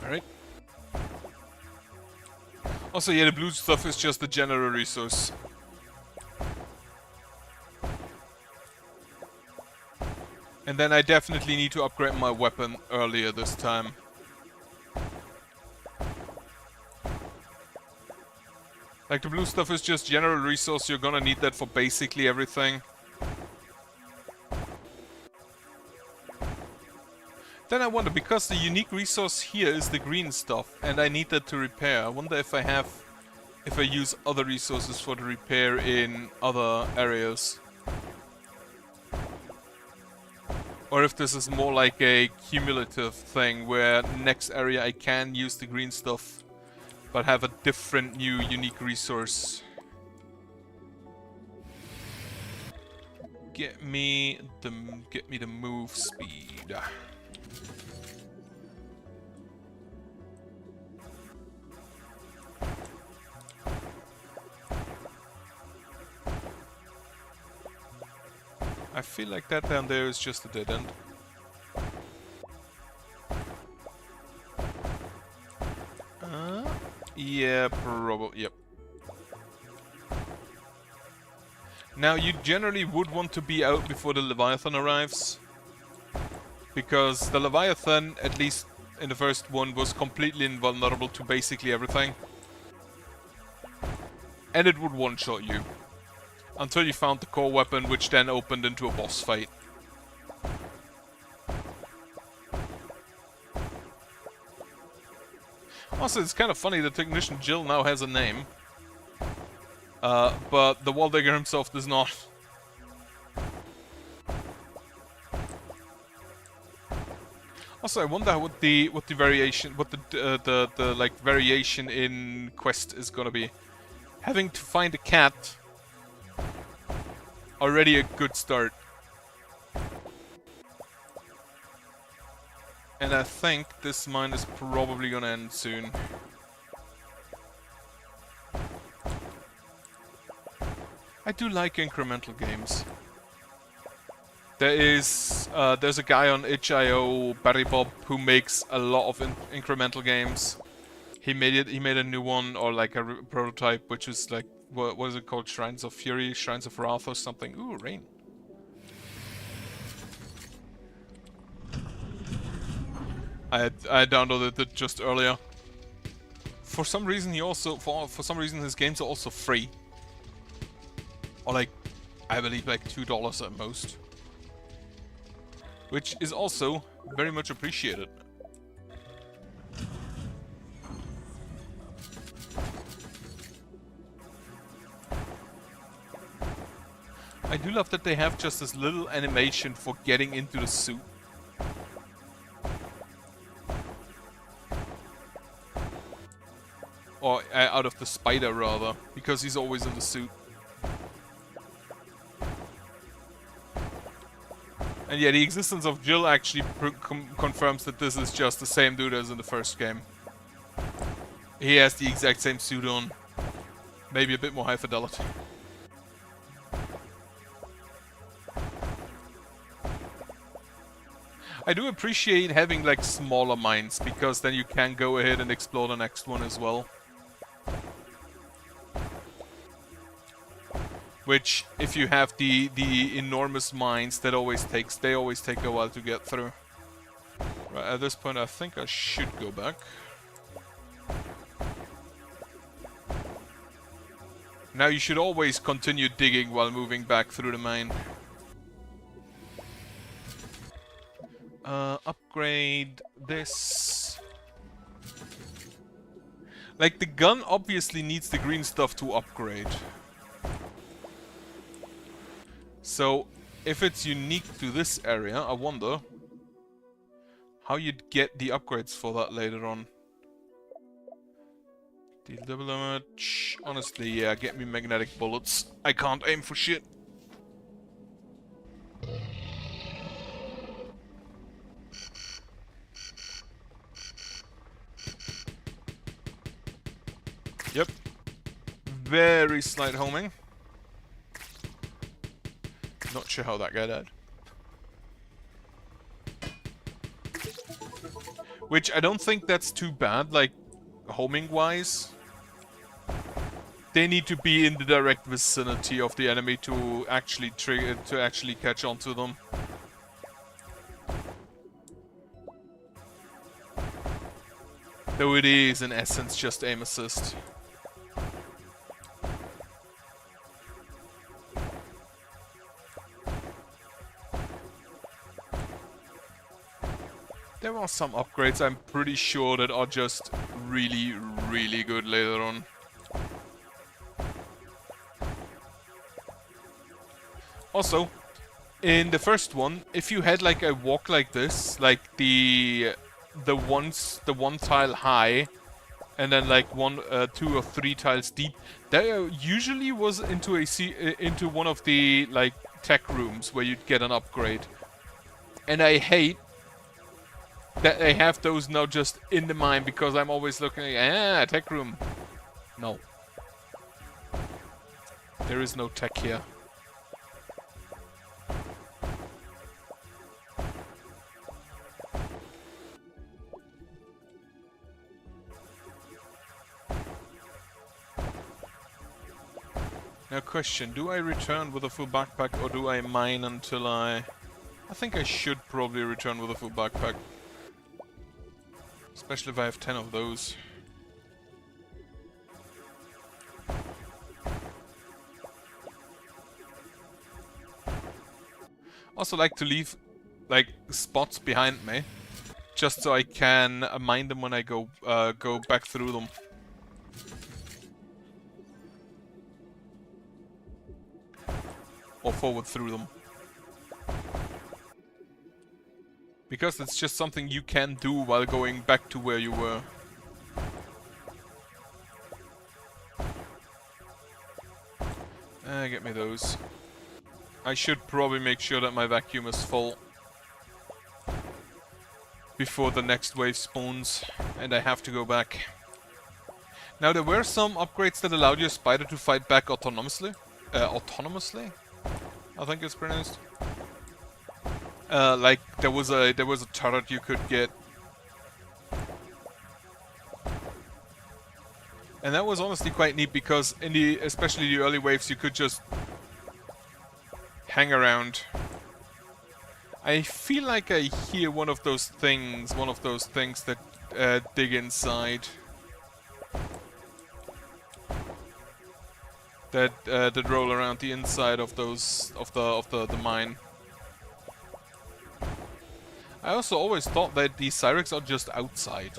Alright. Also, yeah, the blue stuff is just the general resource. And then I definitely need to upgrade my weapon earlier this time. Like, the blue stuff is just general resource, you're gonna need that for basically everything. Then I wonder, because the unique resource here is the green stuff, and I need that to repair, I wonder if I use other resources for the repair in other areas. Or if this is more like a cumulative thing, where next area I can use the green stuff, but have a different new unique resource. Get me the move speed. I feel like that down there is just a dead end. Yeah, probably, yep. Now, you generally would want to be out before the Leviathan arrives. Because the Leviathan, at least in the first one, was completely invulnerable to basically everything. And it would one-shot you. Until you found the core weapon, which then opened into a boss fight. Also, it's kind of funny that Technician Jill now has a name. But the Wall Digger himself does not. Also, I wonder what the variation, what the like variation in quest is gonna be. Having to find a cat, already a good start. And I think this mine is probably gonna end soon. I do like incremental games. There's a guy on itch.io, Barry Bob, who makes a lot of incremental games. He made a new one, or like a prototype, which is like, what is it called? Shrines of Fury, Shrines of Wrath, or something. Ooh, rain. I downloaded it just earlier. For some reason, he also for some reason his games are also free, or like, I believe like $2 at most, which is also very much appreciated. I do love that they have just this little animation for getting into the suit. Or out of the spider, rather, because he's always in the suit. And yeah, the existence of Jill actually confirms that this is just the same dude as in the first game. He has the exact same suit on. Maybe a bit more high fidelity. I do appreciate having like smaller mines, because then you can go ahead and explore the next one as well. Which, if you have the enormous mines, they always take a while to get through. Right, at this point I think I should go back. Now you should always continue digging while moving back through the mine. Upgrade this. Like, the gun obviously needs the green stuff to upgrade. So, if it's unique to this area, I wonder how you'd get the upgrades for that later on. Deal double damage. Honestly, yeah, get me magnetic bullets. I can't aim for shit. Yep. Very slight homing. Not sure how that guy died. Which I don't think that's too bad, like, homing-wise. They need to be in the direct vicinity of the enemy to actually trigger, to actually catch on to them. Though it is, in essence, just aim assist. There are some upgrades, I'm pretty sure, that are just really, really good later on. Also, in the first one, if you had like a walk like this, like the one tile high, and then like 2 or 3 tiles deep, that usually was into one of the like tech rooms where you'd get an upgrade. And I hate that they have those now just in the mine, because I'm always looking at, tech room. No. There is no tech here. Now question, do I return with a full backpack or do I mine until I think I should probably return with a full backpack. Especially if I have 10 of those. Also like to leave like spots behind me, just so I can mine them when I go back through them. Or forward through them. Because it's just something you can do while going back to where you were. Get me those. I should probably make sure that my vacuum is full before the next wave spawns, and I have to go back. Now, there were some upgrades that allowed your spider to fight back autonomously. Autonomously? I think it's pronounced. Like there was a turret you could get. And that was honestly quite neat because in especially the early waves you could just hang around. I feel like I hear one of those things that dig inside. That roll around the inside of those of the mine. I also always thought that these Cyrex are just outside.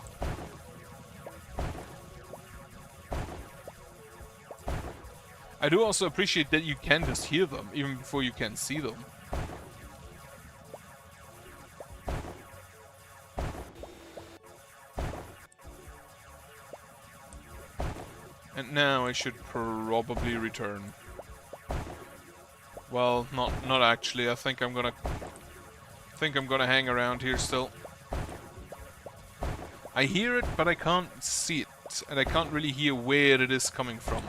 I do also appreciate that you can just hear them, even before you can see them. And now I should probably return. Well, not actually. I think I'm gonna hang around here still. I hear it, but I can't see it, and I can't really hear where it is coming from.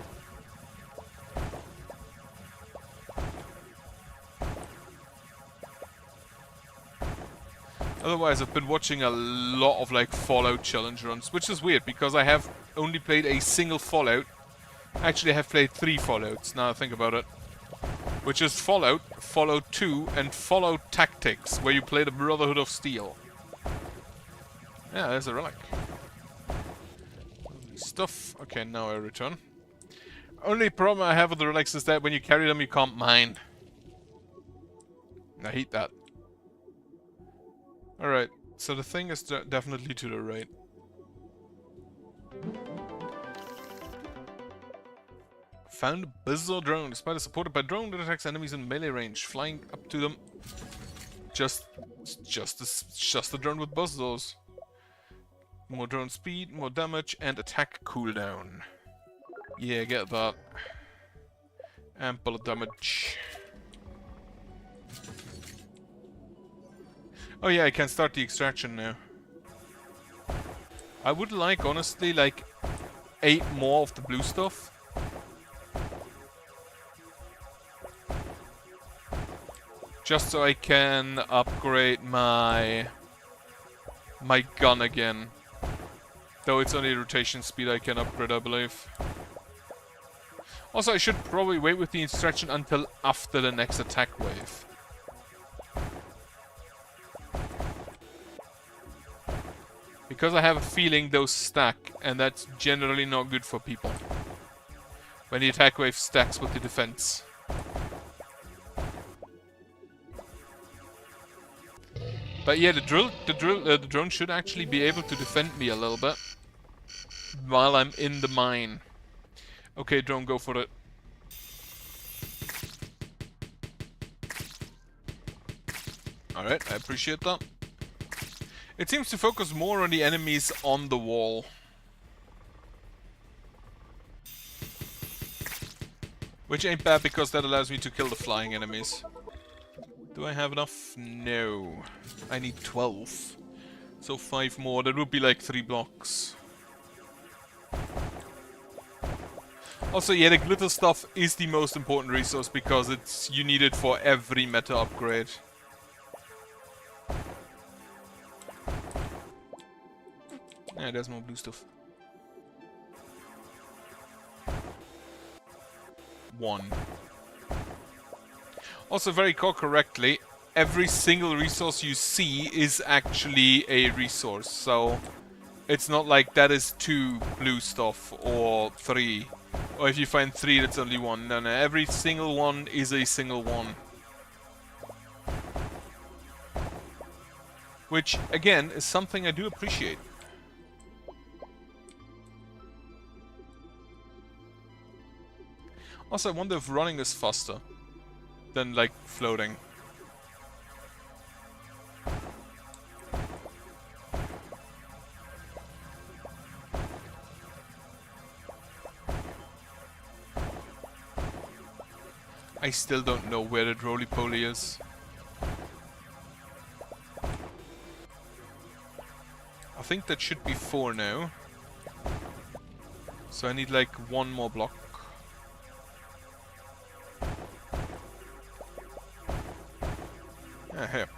Otherwise, I've been watching a lot of like Fallout challenge runs, which is weird because I have only played a single Fallout. Actually, I have played 3 Fallouts, now I think about it. Which is Fallout, Fallout 2, and Fallout Tactics, where you play the Brotherhood of Steel. Yeah, there's a relic. Stuff. Okay, now I return. Only problem I have with the relics is that when you carry them, you can't mine. I hate that. Alright, so the thing is definitely to the right. Found a Buzzsaw drone. The spider supported by drone that attacks enemies in melee range. Flying up to them. Just a drone with buzzsaws. More drone speed, more damage, and attack cooldown. Yeah, get that. And bullet damage. Oh yeah, I can start the extraction now. I would like, honestly, like 8 more of the blue stuff. Just so I can upgrade my gun again. Though it's only rotation speed I can upgrade, I believe. Also, I should probably wait with the extraction until after the next attack wave. Because I have a feeling those stack, and that's generally not good for people. When the attack wave stacks with the defense. But yeah, the drone should actually be able to defend me a little bit while I'm in the mine. Okay, drone, go for it. Alright, I appreciate that. It seems to focus more on the enemies on the wall. Which ain't bad because that allows me to kill the flying enemies. Do I have enough? No. I need 12. So 5 more. That would be like 3 blocks. Also, yeah, the glitter stuff is the most important resource because you need it for every meta upgrade. Yeah, there's more blue stuff. 1. Also, very correctly, every single resource you see is actually a resource. So, it's not like that is 2 blue stuff or 3. Or if you find 3, that's only 1. No, no, every single one is a single one. Which, again, is something I do appreciate. Also, I wonder if running is faster than, like, floating. I still don't know where that roly-poly is. I think that should be 4 now. So I need like 1 more block. Ah, here.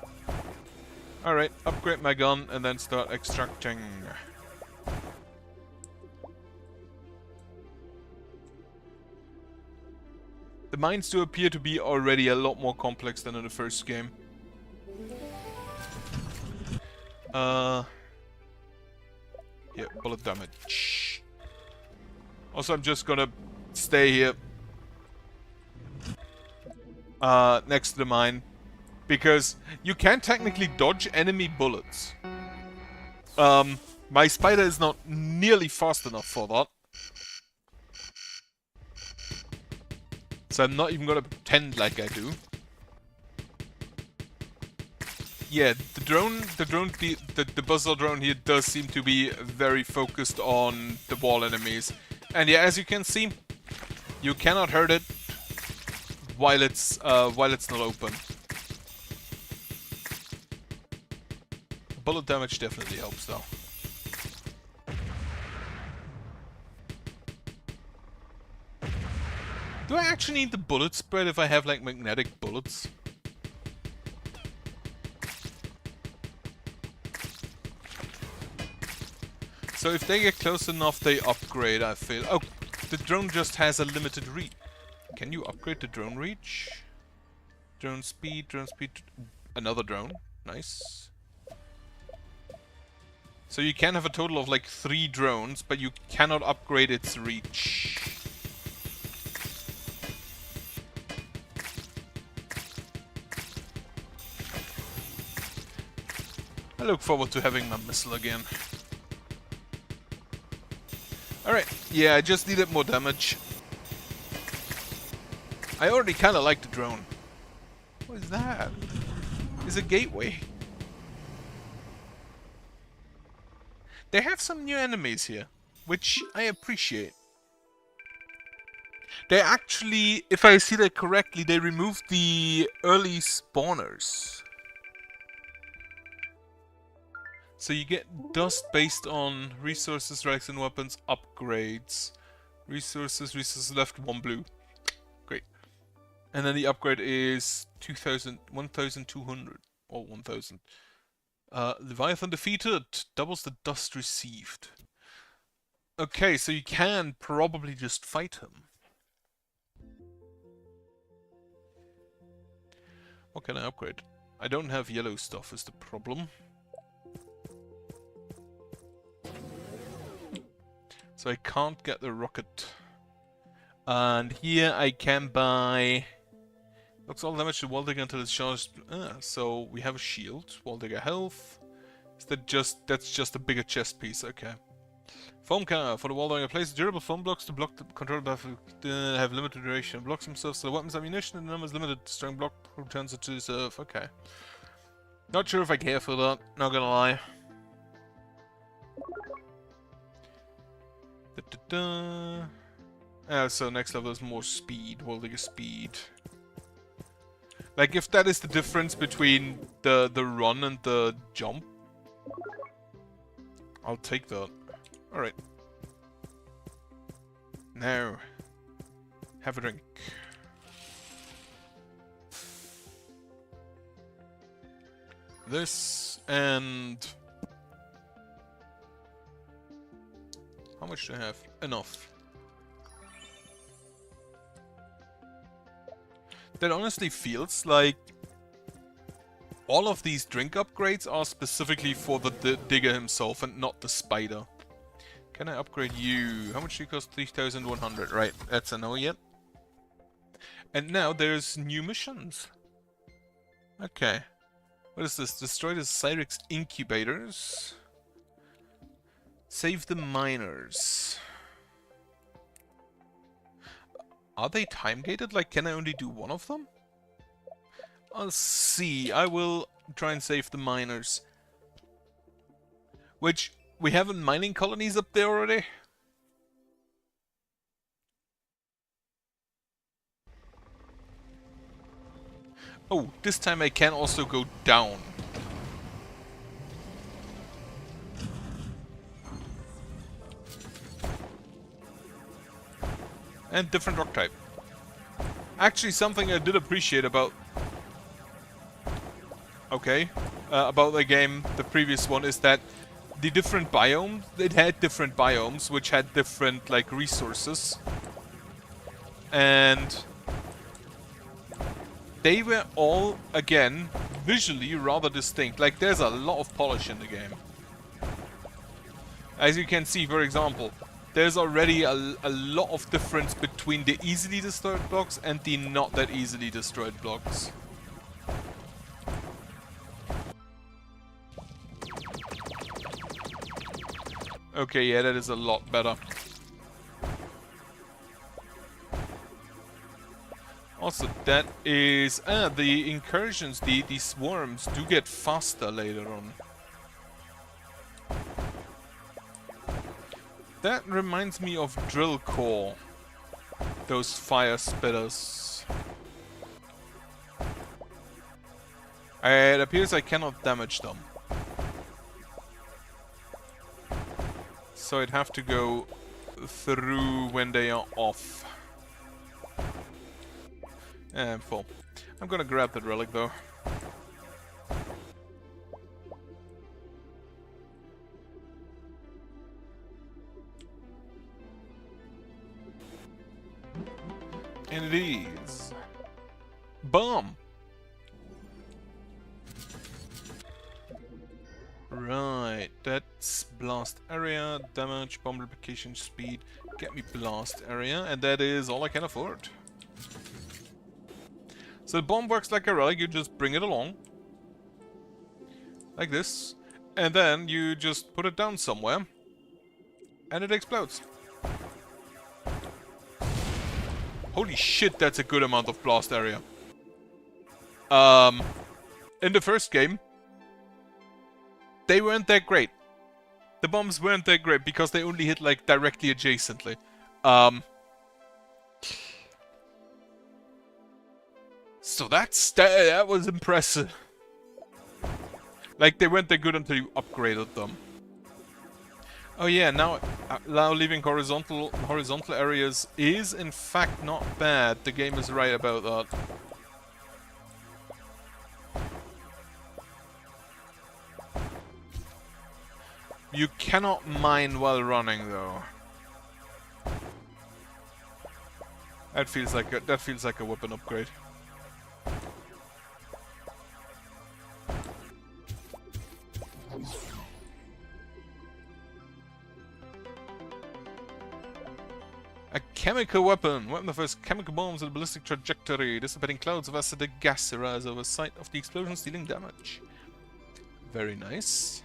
Alright, upgrade my gun and then start extracting. The mines do appear to be already a lot more complex than in the first game. Yeah, bullet damage. Also, I'm just gonna stay here. Next to the mine. Because you can technically dodge enemy bullets. My spider is not nearly fast enough for that. So I'm not even gonna pretend like I do. Yeah, the Buzzsaw drone here does seem to be very focused on the wall enemies. And yeah, as you can see, you cannot hurt it while it's not open. Bullet damage definitely helps though. Do I actually need the bullet spread if I have like magnetic bullets? So if they get close enough, they upgrade, I feel. Oh, the drone just has a limited reach. Can you upgrade the drone reach? Drone speed, another drone. Nice. So you can have a total of like 3 drones, but you cannot upgrade its reach. I look forward to having my missile again. Alright, yeah, I just needed more damage. I already kinda like the drone. What is that? It's a gateway. They have some new enemies here, which I appreciate. They actually, if I see that correctly, they removed the early spawners. So you get dust based on resources, relics and weapons, upgrades. Resources left, 1 blue. Great. And then the upgrade is 1,200 or 1,000. Leviathan defeated, doubles the dust received. Okay, so you can probably just fight him. What can I upgrade? I don't have yellow stuff is the problem. So I can't get the rocket. And here I can buy... Looks all damage to Wall Digger until it's charged. So we have a shield. Wall Digger health. Is that just... That's just a bigger chest piece, okay. Foam cannon. For the Wall Digger, place durable foam blocks to block the control buff. Have limited duration. Blocks themselves so the weapons ammunition and the number is limited. Strong block returns it to reserve. Okay. Not sure if I care for that. Not gonna lie. So next level is more speed, Wall Digger speed. Like if that is the difference between the run and the jump, I'll take that. Alright. Now, have a drink. This and... How much do I have? Enough. That honestly feels like all of these drink upgrades are specifically for the digger himself and not the spider. Can I upgrade you? How much do you cost? 3,100. Right, that's a no yet. And now there's new missions. Okay. What is this? Destroy the Cyrix incubators. Save the miners. Are they time-gated? Like, can I only do one of them? I'll see. I will try and save the miners. Which, we have mining colonies up there already? Oh, this time I can also go down. And different rock type. Actually, something I did appreciate about... Okay. About the game, the previous one, is that the different biomes, it had different biomes, which had different, like, resources. And... they were all, again, visually rather distinct. Like, there's a lot of polish in the game. As you can see, for example, there's already a lot of difference between the easily destroyed blocks and the not that easily destroyed blocks. Okay, yeah, that is a lot better. Also, that is... the incursions, the swarms do get faster later on. That reminds me of Drill Core. Those fire spitters. It appears I cannot damage them. So I'd have to go through when they are off. And full. I'm gonna grab that relic though. And it is. Bomb! Right, that's blast area, damage, bomb replication speed, get me blast area, and that is all I can afford. So the bomb works like a relic, you just bring it along. Like this. And then you just put it down somewhere. And it explodes. Holy shit, that's a good amount of blast area. In the first game, they weren't that great. The bombs weren't that great because they only hit like directly adjacently. So that was impressive. Like, they weren't that good until you upgraded them. Oh yeah, now leaving horizontal areas is in fact not bad. The game is right about that. You cannot mine while running though. That feels like a weapon upgrade. A chemical weapon! Weapon that fires chemical bombs with a ballistic trajectory, dissipating clouds of acidic gas arise over sight of the explosions, dealing damage. Very nice.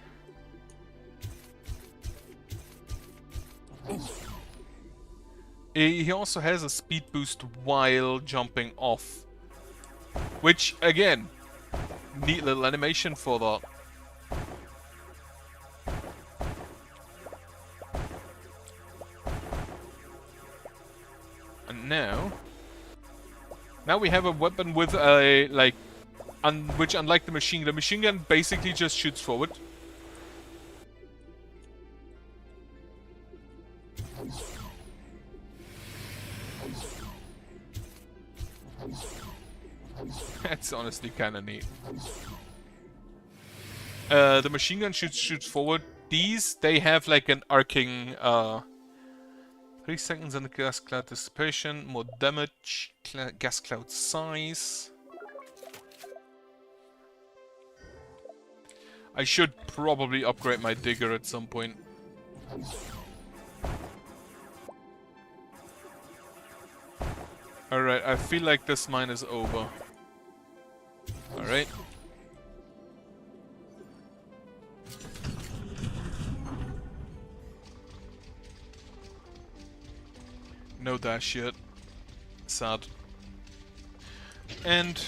He also has a speed boost while jumping off. Which, again, neat little animation for that. And now we have a weapon with a, like, which unlike the machine gun basically just shoots forward. That's honestly kinda neat. The machine gun shoots forward. These, they have like an arcing, 3 seconds on the gas cloud dissipation, more damage, gas cloud size. I should probably upgrade my digger at some point. Alright, I feel like this mine is over. Alright. No dash yet. Sad. And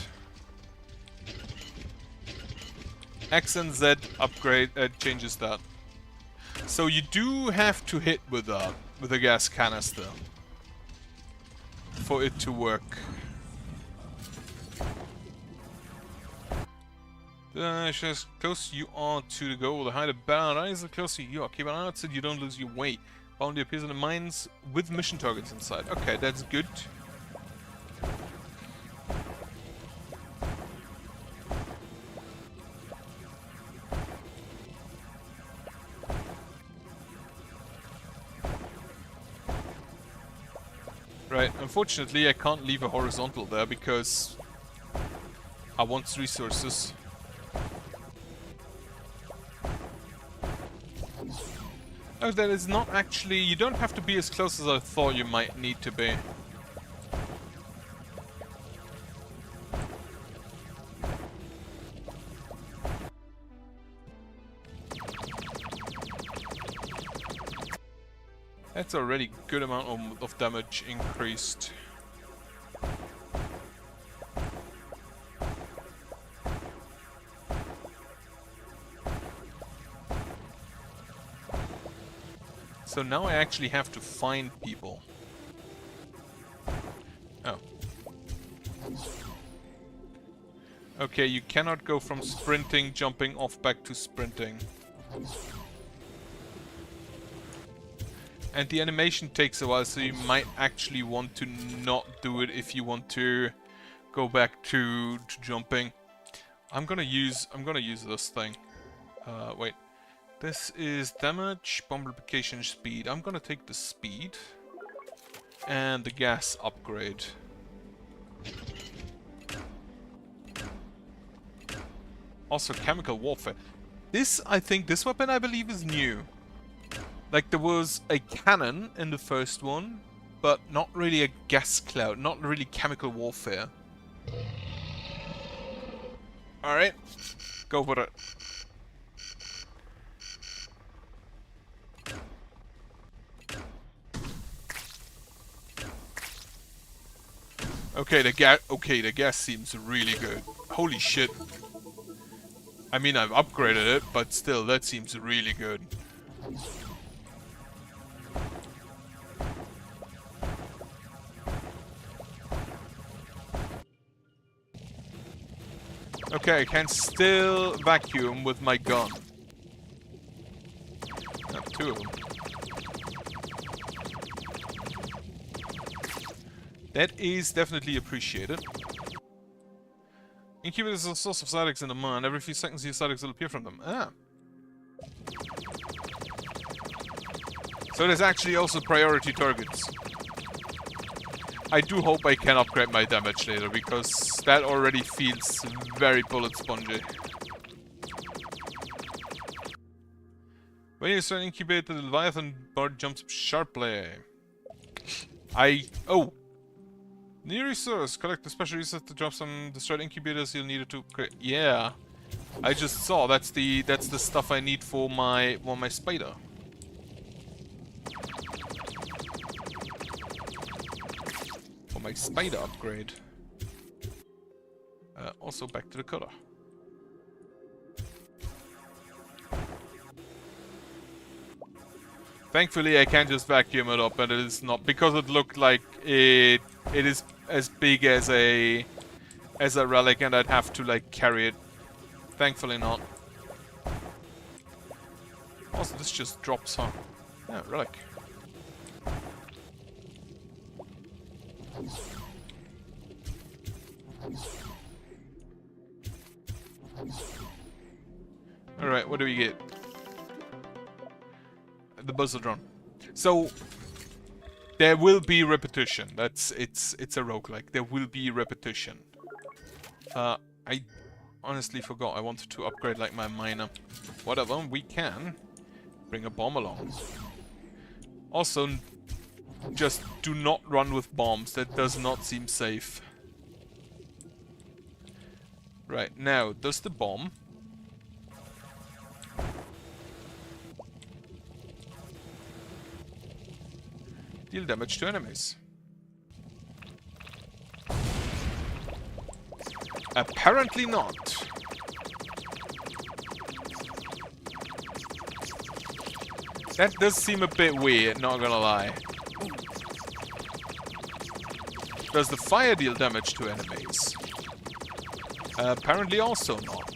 X and Z upgrade changes that. So you do have to hit with a gas canister for it to work. The closer you are to the goal, the higher the banner is, the closer you are. Keep an eye out so you don't lose your way. Bounty appears in the mines with mission targets inside. Okay, that's good. Right, unfortunately I can't leave a horizontal there because I want resources. Oh, that is not actually... You don't have to be as close as I thought you might need to be. That's already a good amount of damage increased. So now I actually have to find people. Oh. Okay, you cannot go from sprinting, jumping off back to sprinting. And the animation takes a while, so you might actually want to not do it if you want to go back to jumping. I'm gonna use this thing. Wait. This is damage, bomb replication speed. I'm gonna take the speed and the gas upgrade. Also chemical warfare. This weapon I believe is new. Like there was a cannon in the first one, but not really a gas cloud, not really chemical warfare. Alright, go for it. Okay, the gas seems really good. Holy shit. I mean, I've upgraded it, but still, that seems really good. Okay, I can still vacuum with my gun. I have two of them. That is definitely appreciated. Incubator is a source of Zydex in the mine. Every few seconds, your Zydex will appear from them. Ah. So there's actually also priority targets. I do hope I can upgrade my damage later, because that already feels very bullet spongy. When you start incubate, the Leviathan bird jumps up sharply. Oh! New resource. Collect the special resource to drop some destroyed incubators you'll need it to create. Yeah. I just saw that's the stuff I need for my spider. For my spider upgrade. Also back to the cutter. Thankfully I can just vacuum it up, and it is not, because it looked like it is as big as a relic and I'd have to like carry it. Thankfully not. Also this just drops, huh? Yeah, relic. Alright, what do we get? The buzzer drone. So there will be repetition. It's a roguelike. There will be repetition. I honestly forgot I wanted to upgrade like my miner. Whatever, we can bring a bomb along. Also, just do not run with bombs. That does not seem safe. Right, now, does the bomb deal damage to enemies? Apparently not. That does seem a bit weird, not gonna lie. Does the fire deal damage to enemies? Apparently also not.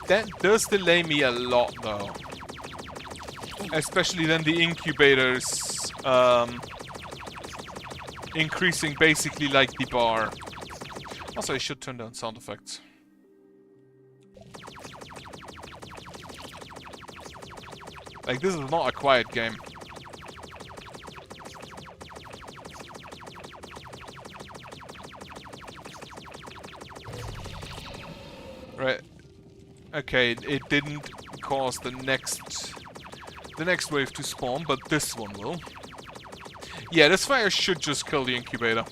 That does delay me a lot, though. Especially then the incubators increasing basically like the bar. Also, I should turn down sound effects. Like, this is not a quiet game. Right. Okay, it didn't cause the next wave to spawn, but this one will. Yeah, this fire should just kill the incubator.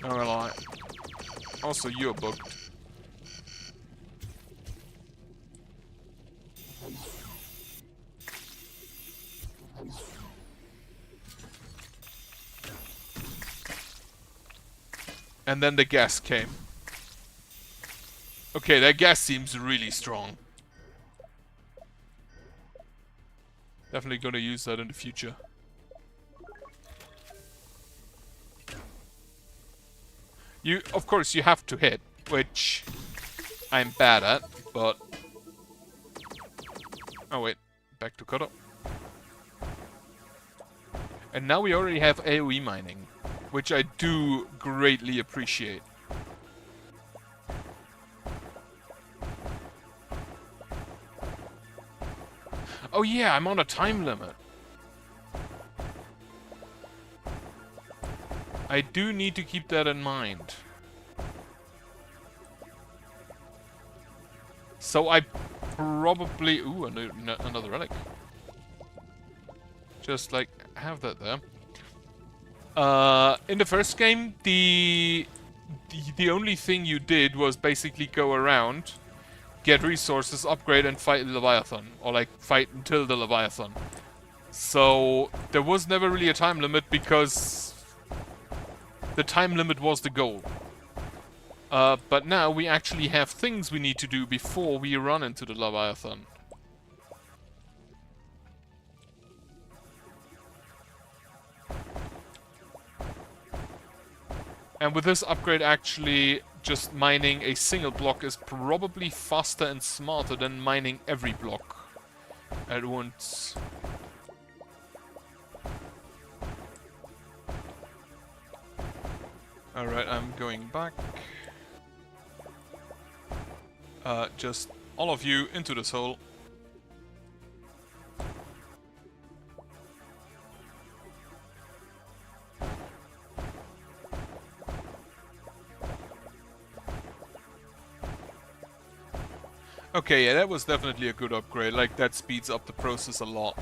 Not gonna lie. Also, you're bugged. And then the gas came. Okay, that gas seems really strong. Definitely gonna use that in the future. Of course, you have to hit, which I'm bad at, but... Oh wait, back to cutter. And now we already have AoE mining, which I do greatly appreciate. Oh yeah, I'm on a time limit. I do need to keep that in mind. So I probably... Ooh, another relic. Just like, have that there. In the first game, the only thing you did was basically go around, get resources, upgrade, and fight the Leviathan. Or like, fight until the Leviathan. So, there was never really a time limit because the time limit was the goal. But now we actually have things we need to do before we run into the Leviathan. And with this upgrade, actually, just mining a single block is probably faster and smarter than mining every block at once. Alright, I'm going back. Just all of you into this hole. Okay, yeah, that was definitely a good upgrade. Like, that speeds up the process a lot.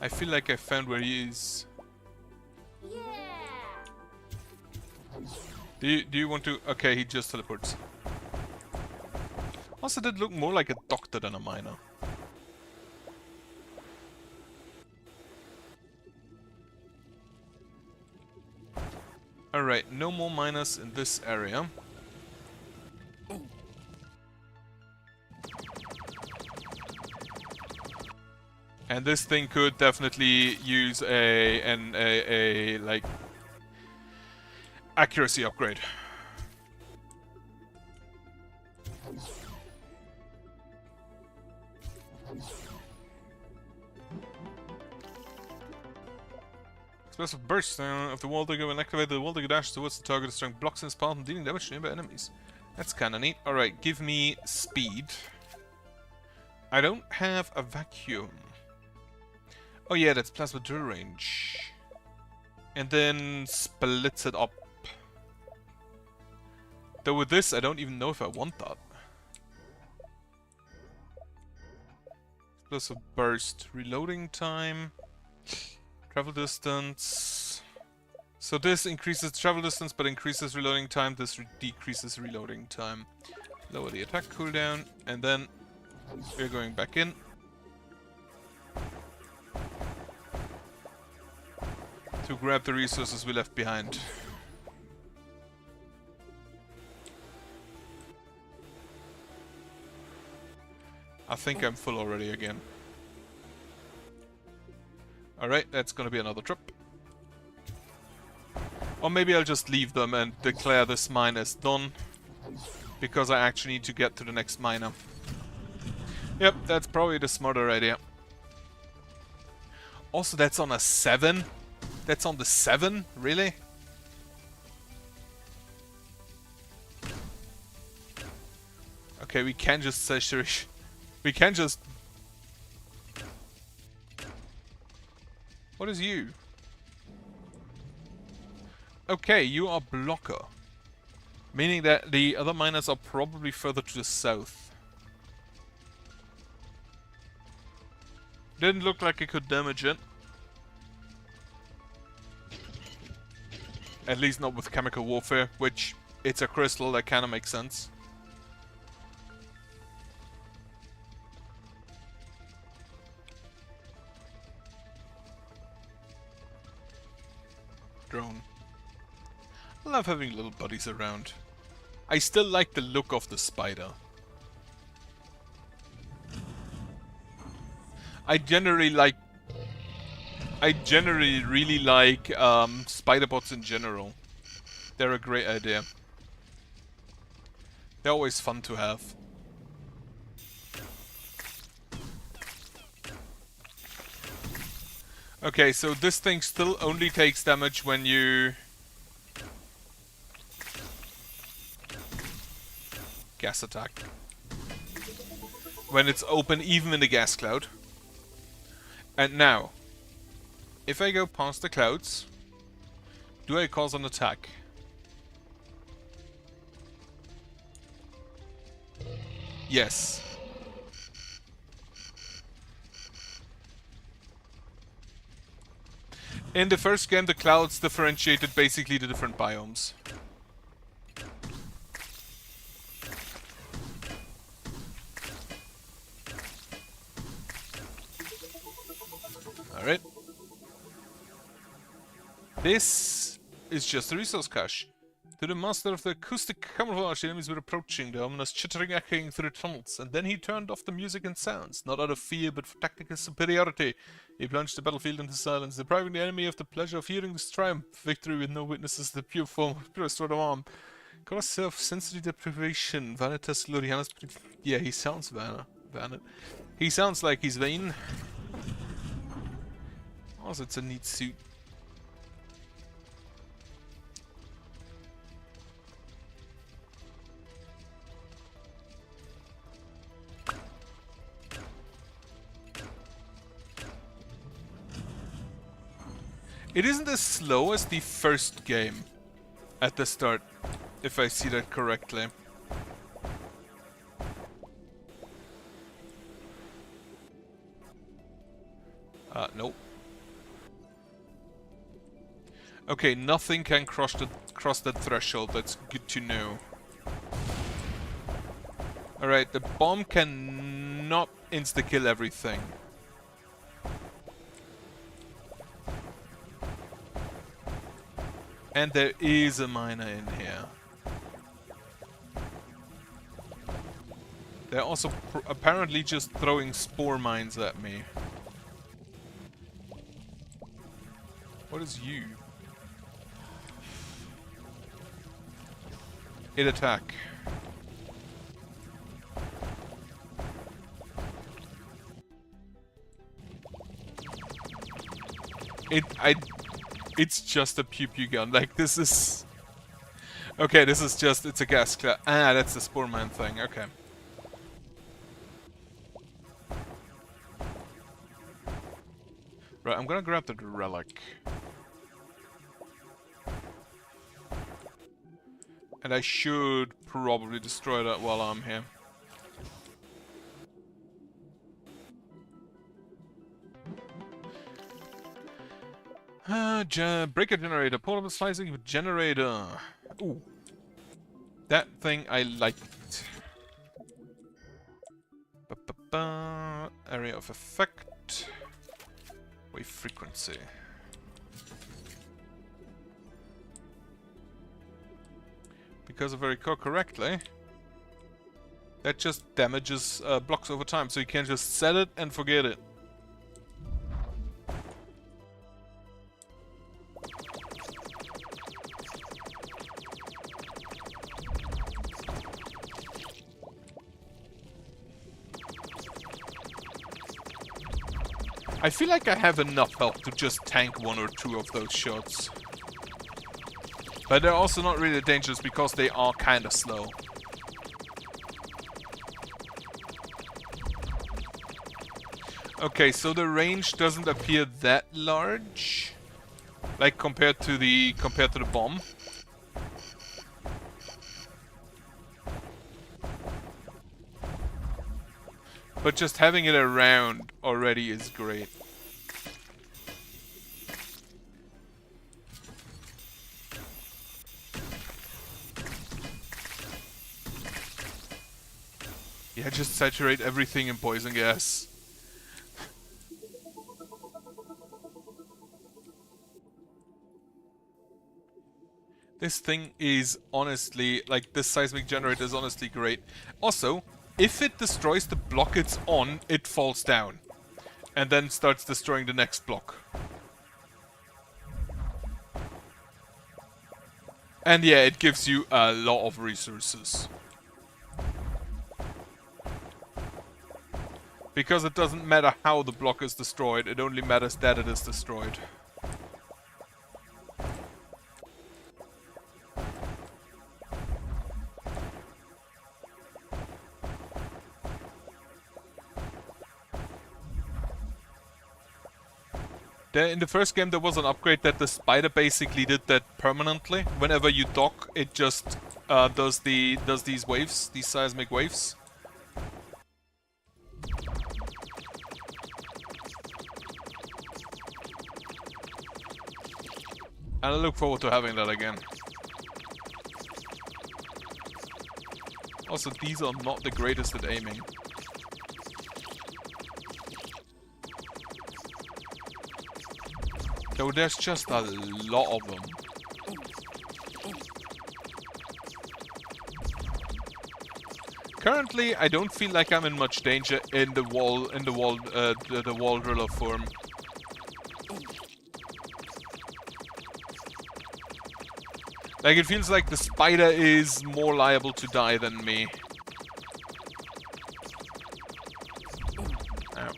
I feel like I found where he is. Do you want to... Okay, he just teleports. Also did look more like a doctor than a miner. Alright, no more miners in this area. And this thing could definitely use a like accuracy upgrade. Explosive burst of the wall digger when activated. The wall digger dashes towards the target, destroying blocks in its path and dealing damage to nearby enemies. That's kinda neat. Alright, give me speed. I don't have a vacuum. Oh yeah, that's plasma drill range. And then splits it up. Though with this, I don't even know if I want that. Explosive burst. Reloading time. Travel distance. So this increases travel distance, but increases reloading time. This decreases reloading time. Lower the attack cooldown, and then we're going back in. To grab the resources we left behind. I think I'm full already again. Alright, that's gonna be another trip. Or maybe I'll just leave them and declare this mine as done. Because I actually need to get to the next miner. Yep, that's probably the smarter idea. Also, that's on a 7? That's on the 7? Really? Okay, we can just say Shirish. We can just... What is you? Okay, you are blocker. Meaning that the other miners are probably further to the south. Didn't look like it could damage it. At least not with chemical warfare, which it's a crystal, that kinda makes sense. Drone. I love having little buddies around. I still like the look of the spider. I generally really like spider bots in general. They're a great idea. They're always fun to have. Okay, so this thing still only takes damage when you... gas attack. When it's open, even in the gas cloud. And now, if I go past the clouds, do I cause an attack? Yes. In the first game, the clouds differentiated basically the different biomes. Alright. This is just a resource cache. To the master of the acoustic camouflage, the enemies were approaching, the ominous chittering echoing through the tunnels, and then he turned off the music and sounds, not out of fear but for tactical superiority. He plunged the battlefield into silence, depriving the enemy of the pleasure of hearing this triumph. Victory with no witnesses, the pure form of pure sort of arm. Cause self-sensory deprivation, Vanitas Glorianus. Yeah, he sounds Vanit. He sounds like he's vain. Also, it's a neat suit. It isn't as slow as the first game at the start, if I see that correctly. Nope. Okay, nothing can cross that threshold, that's good to know. Alright, the bomb cannot insta-kill everything. And there is a miner in here. They're also apparently just throwing spore mines at me. What is you? It attack. It's just a pew-pew gun. Like, this is... Okay, this is just... It's a gas cloud. Ah, that's the spore mine thing. Okay. Right, I'm gonna grab the relic. And I should probably destroy that while I'm here. Breaker generator, portable slicing generator. Ooh. That thing I liked. Area of effect. Wave frequency. Because if I recall correctly, that just damages blocks over time, so you can just set it and forget it. I feel like I have enough health to just tank one or two of those shots. But they're also not really dangerous because they are kinda slow. Okay, so the range doesn't appear that large, like compared to the bomb. But just having it around already is great. Yeah, just saturate everything in poison gas. This thing is honestly, like, this seismic generator is honestly great. Also, if it destroys the block it's on, it falls down. And then starts destroying the next block. And yeah, it gives you a lot of resources. Because it doesn't matter how the block is destroyed, it only matters that it is destroyed. In the first game there was an upgrade that the spider basically did that permanently. Whenever you dock, it just does these waves, these seismic waves. And I look forward to having that again. Also, these are not the greatest at aiming. Though there's just a lot of them. Currently, I don't feel like I'm in much danger in the wall driller form. Like, it feels like the spider is more liable to die than me. Ow.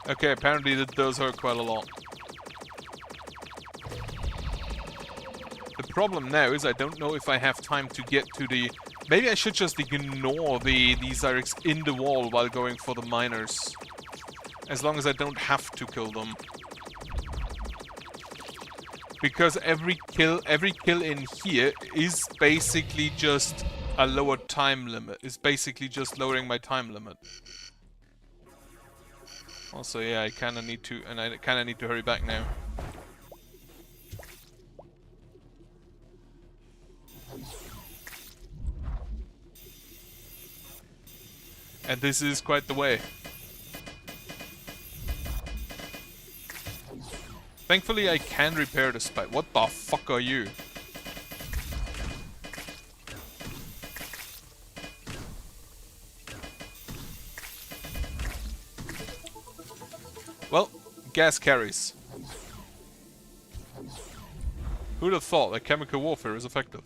Okay, apparently that does hurt quite a lot. The problem now is I don't know if I have time to get to the... Maybe I should just ignore these Zyrex in the wall while going for the miners. As long as I don't have to kill them. Because every kill in here is basically just a lower time limit. It's basically just lowering my time limit. Also, yeah, I kinda need to hurry back now. And this is quite the way. Thankfully, I can repair the spider. What the fuck are you? Well, gas carries. Who'd have thought that chemical warfare is effective?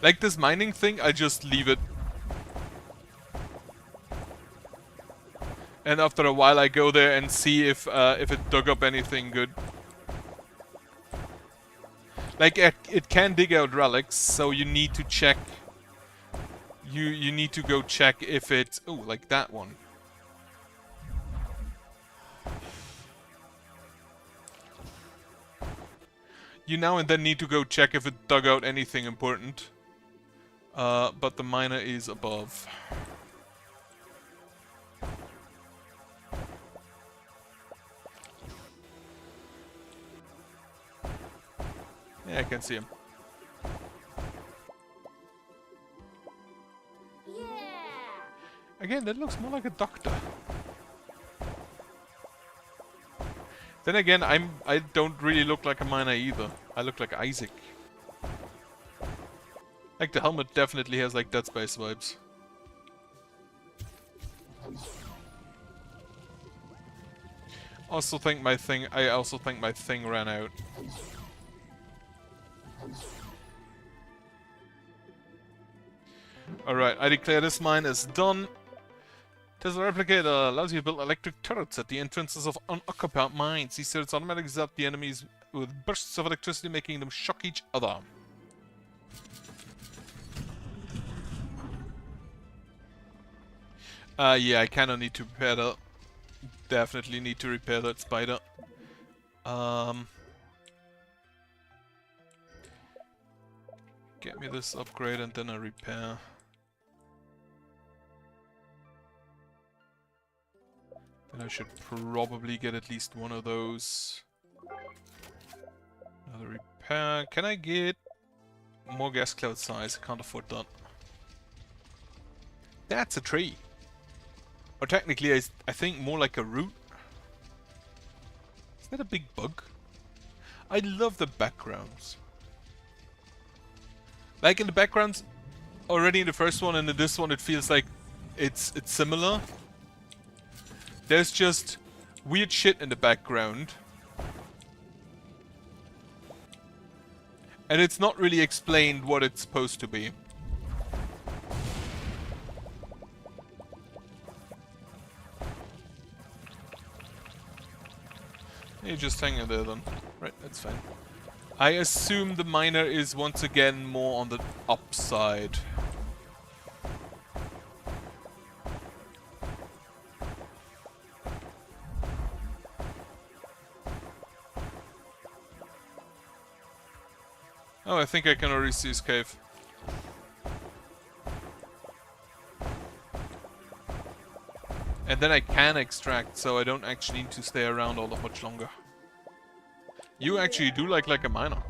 Like this mining thing, I just leave it. And after a while I go there and see if it dug up anything good. Like, it can dig out relics, so you need to check. You need to go check if it's... Oh, like that one. You now and then need to go check if it dug out anything important. But the miner is above. Yeah, I can see him. Again, that looks more like a doctor. Then again, I don't really look like a miner either. I look like Isaac. Like the helmet definitely has like Dead Space vibes. I also think my thing ran out. Alright, I declare this mine is done. Tesla Replicator allows you to build electric turrets at the entrances of unoccupied mines. These turrets automatically zap the enemies with bursts of electricity, making them shock each other. Yeah, I kinda need to repair that. Definitely need to repair that spider. Get me this upgrade and then a repair. Then I should probably get at least one of those. Another repair. Can I get more gas cloud size? I can't afford that. That's a tree. Or technically, I think more like a root. Is that a big bug? I love the backgrounds. Like in the backgrounds, already in the first one and in this one, it feels like it's similar. There's just weird shit in the background. And it's not really explained what it's supposed to be. You just hang in there then. Right, that's fine. I assume the miner is once again more on the upside. Oh, I think I can already see his cave. And then I can extract, so I don't actually need to stay around all that much longer. You actually do like a miner.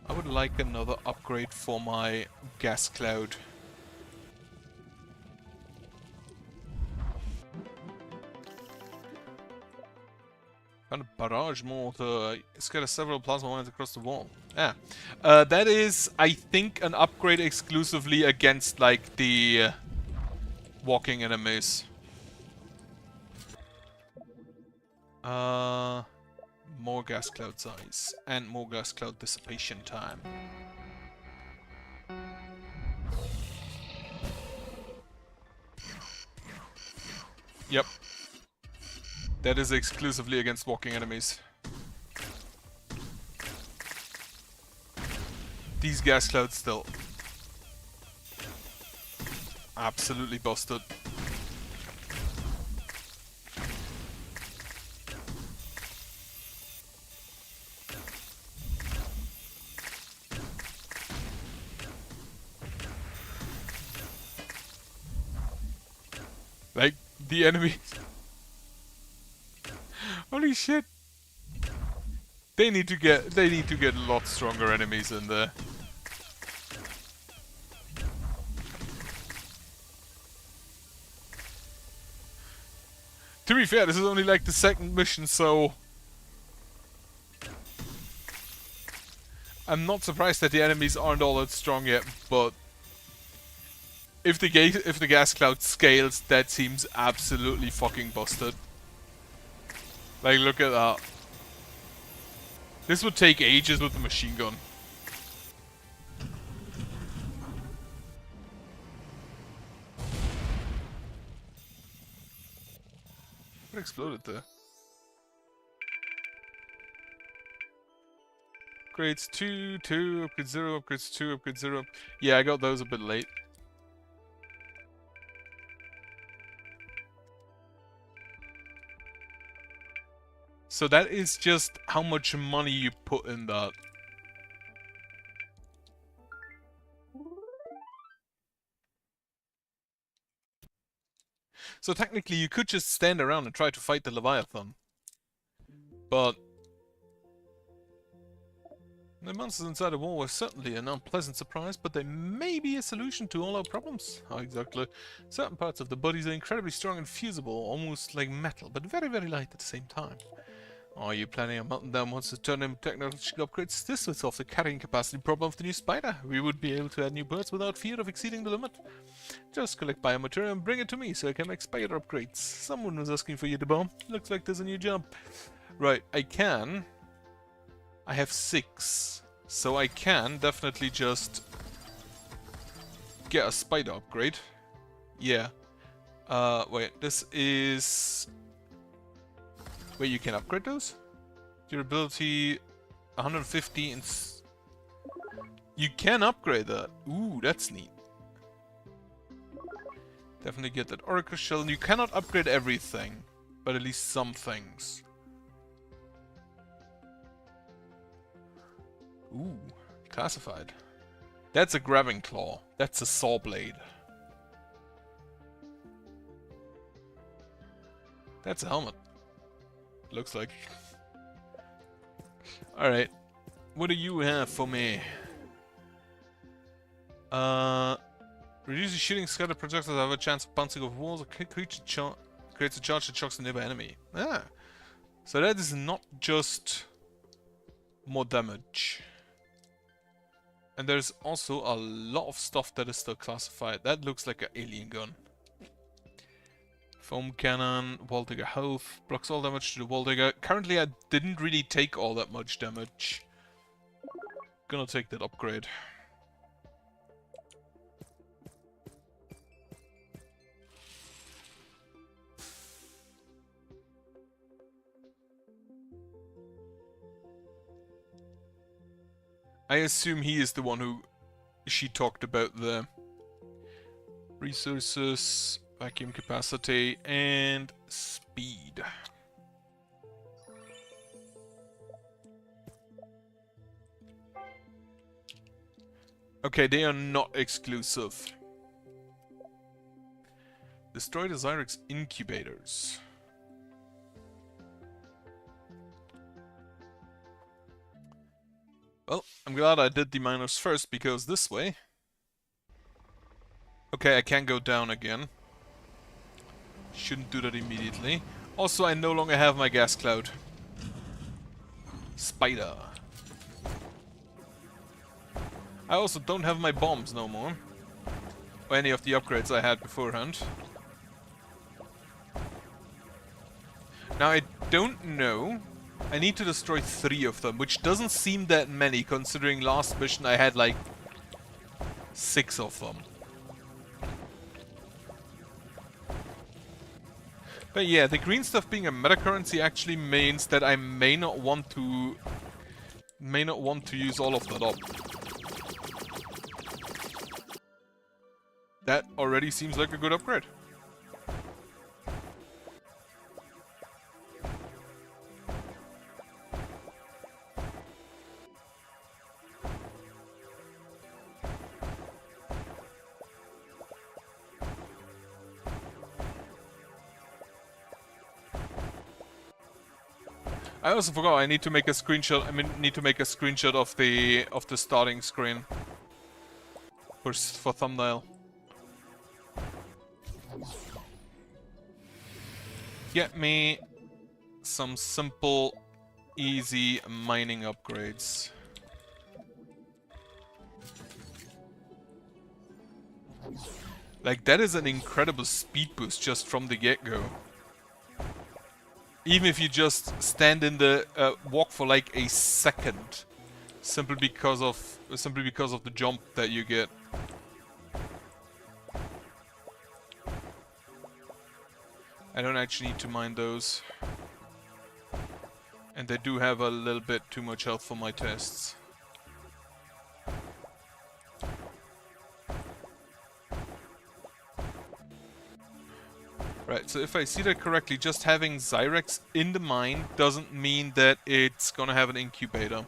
I would like another upgrade for my gas cloud. Found a barrage mortar. Scatter several plasma mines across the wall. Yeah. That is, I think, an upgrade exclusively against, like, the walking enemies. More gas cloud size. And more gas cloud dissipation time. Yep. That is exclusively against walking enemies. These gas clouds still absolutely busted. Like the enemies. Holy shit. They need to get a lot stronger enemies in there. To be fair, this is only like the second mission, so I'm not surprised that the enemies aren't all that strong yet, but if the gas cloud scales, that seems absolutely fucking busted. Like, look at that. This would take ages with the machine gun. What exploded there? Upgrades 2, upgrade 0, upgrades 2, upgrade 0. Yeah, I got those a bit late. So that is just how much money you put in that. So technically you could just stand around and try to fight the Leviathan. But the monsters inside the wall were certainly an unpleasant surprise, but they may be a solution to all our problems. How exactly? Certain parts of the bodies are incredibly strong and fusible, almost like metal, but very, very light at the same time. Are you planning on melting down monsters to turn them into technological upgrades? This would solve the carrying capacity problem of the new spider. We would be able to add new birds without fear of exceeding the limit. Just collect biomaterial and bring it to me so I can make spider upgrades. Someone was asking for you to bomb. Looks like there's a new job. Right, I can. I have 6. So I can definitely just get a spider upgrade. Yeah. Wait, this is... Wait, you can upgrade those? Durability 150 and... You can upgrade that. Ooh, that's neat. Definitely get that Oracle Shell. You cannot upgrade everything, but at least some things. Ooh, classified. That's a grabbing claw. That's a saw blade. That's a helmet. Looks like. Alright. What do you have for me? Reduces shooting scattered projectiles have a chance of bouncing off walls. A creature creates a charge that shocks the nearby enemy. Ah. So that is not just more damage. And there's also a lot of stuff that is still classified. That looks like an alien gun. Foam cannon, wall digger health, blocks all damage to the wall digger. Currently I didn't really take all that much damage. Gonna take that upgrade. I assume he is the one who she talked about the resources, vacuum capacity, and speed. Okay, they are not exclusive. Destroy the Zyrex incubators. Well, I'm glad I did the miners first, because this way... Okay, I can go down again. Shouldn't do that immediately. Also, I no longer have my gas cloud. Spider. I also don't have my bombs no more. Or any of the upgrades I had beforehand. Now, I don't know... I need to destroy 3 of them, which doesn't seem that many, considering last mission I had like 6 of them. But yeah, the green stuff being a meta currency actually means that I may not want to use all of that up. That already seems like a good upgrade. I also forgot I need to make a screenshot. Need to make a screenshot of the starting screen for thumbnail. Get me some simple, easy mining upgrades. Like, that is an incredible speed boost just from the get-go. Even if you just stand in the walk for like a second, simply because of the jump that you get. I don't actually need to mine those, and they do have a little bit too much health for my tests. Right, so if I see that correctly, just having Zyrex in the mine doesn't mean that it's gonna have an incubator.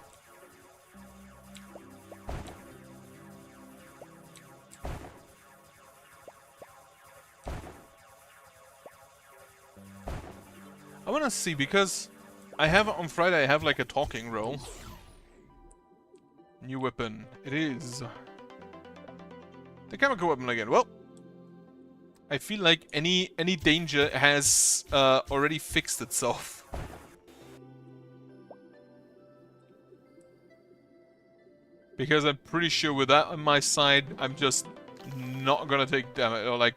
I wanna see, because I have on Friday I have like a talking role. New weapon. It is the chemical weapon again. Well, I feel like any danger has already fixed itself. Because I'm pretty sure with that on my side, I'm just not gonna take damage. Or like,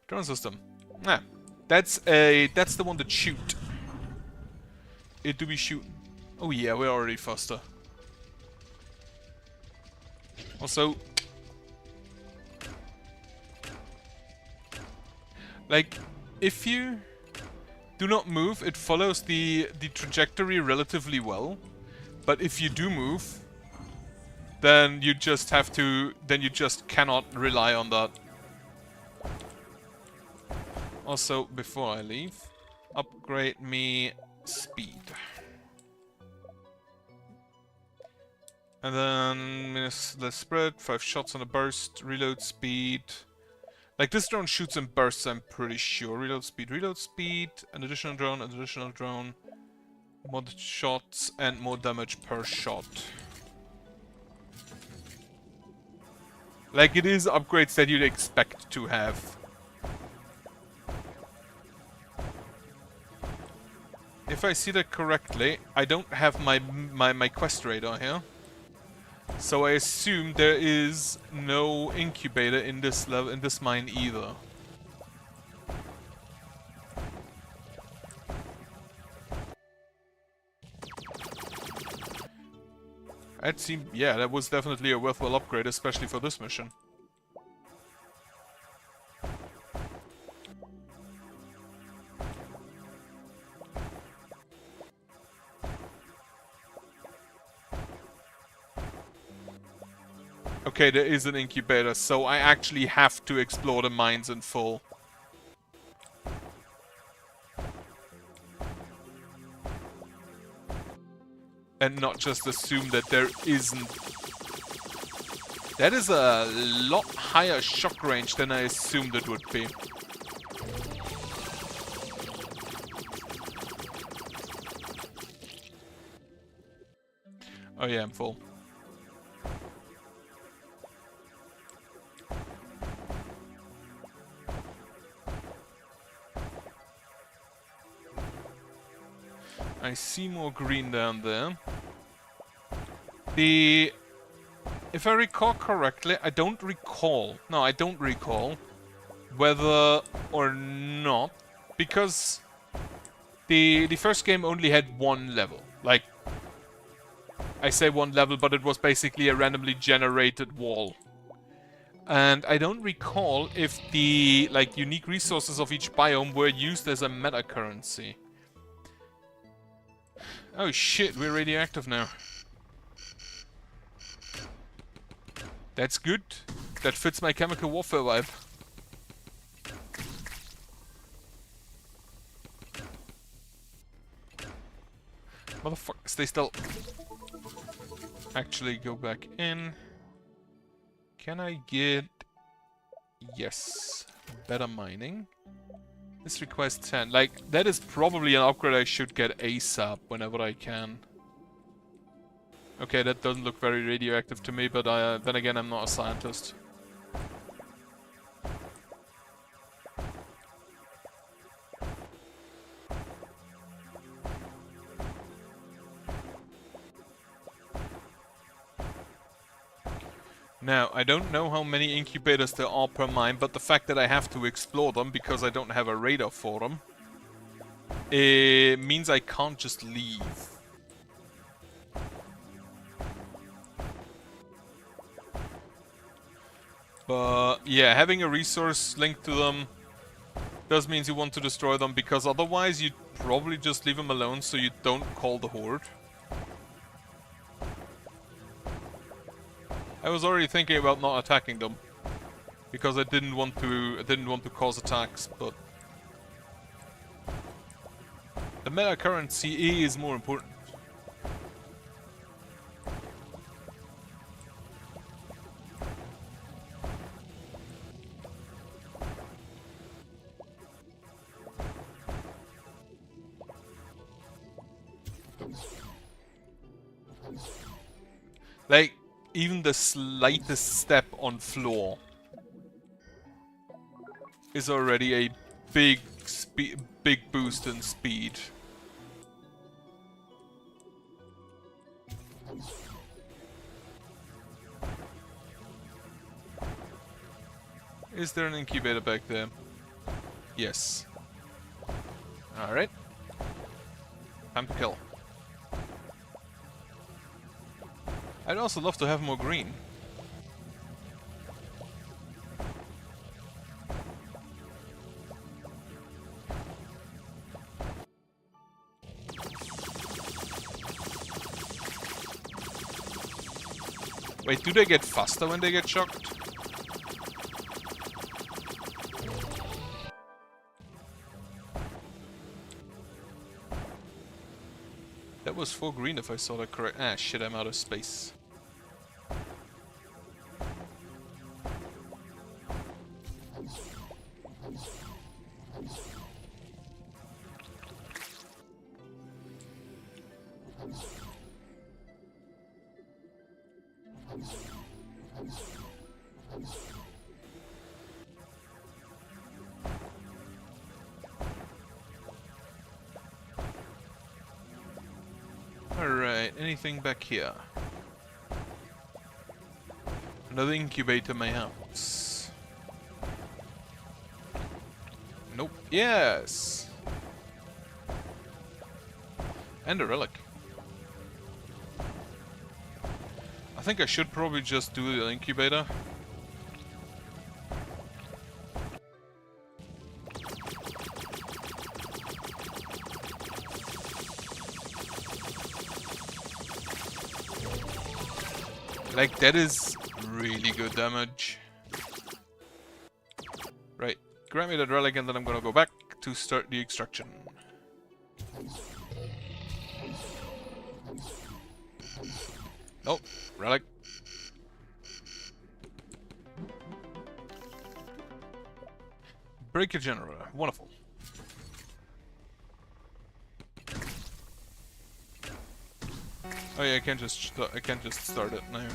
drone system. Nah, that's the one that shoot. It do be shoot. Oh yeah, we're already faster. Also, like, if you do not move, it follows the trajectory relatively well. But if you do move, then you just have to, then you just cannot rely on that. Also, before I leave, upgrade me speed. And then less spread, 5 shots on a burst, reload speed. Like, this drone shoots in bursts, I'm pretty sure. Reload speed, an additional drone, more shots and more damage per shot. Like, it is upgrades that you'd expect to have. If I see that correctly, I don't have my quest radar here. So I assume there is no incubator in this level, in this mine either. That seemed, yeah, that was definitely a worthwhile upgrade, especially for this mission. Okay, there is an incubator, so I actually have to explore the mines in full. And not just assume that there isn't. That is a lot higher shock range than I assumed it would be. Oh yeah, I'm full. I see more green down there. If I recall correctly, I don't recall whether or not, because the first game only had one level. Like, I say one level, but it was basically a randomly generated wall. And I don't recall if the, like, unique resources of each biome were used as a meta currency. Oh shit, we're radioactive now. That's good. That fits my chemical warfare vibe. Motherfucker, stay still. Actually, go back in. Can I get... Yes. Better mining. This requires 10. Like, that is probably an upgrade I should get ASAP whenever I can. Okay, that doesn't look very radioactive to me, but then again, I'm not a scientist. Now, I don't know how many incubators there are per mine, but the fact that I have to explore them because I don't have a radar for them, it means I can't just leave. But yeah, having a resource linked to them does mean you want to destroy them, because otherwise you'd probably just leave them alone so you don't call the horde. I was already thinking about not attacking them, because I didn't want to cause attacks, but The meta currency is more important. Like, even the slightest step on floor is already a big boost in speed. Is there an incubator back there? Yes. Alright. Time to kill. I'd also love to have more green. Wait, do they get faster when they get shocked? That was 4 green if I saw that correct. Ah, shit, I'm out of space. Alright, anything back here? Another incubator, mayhaps. Nope. Yes! And a relic. I think I should probably just do the incubator. Like, that is really good damage. Right, grab me that relic and then I'm gonna go back to start the extraction. Nope, relic. Breaker generator, wonderful. Oh yeah, I can't just start it now.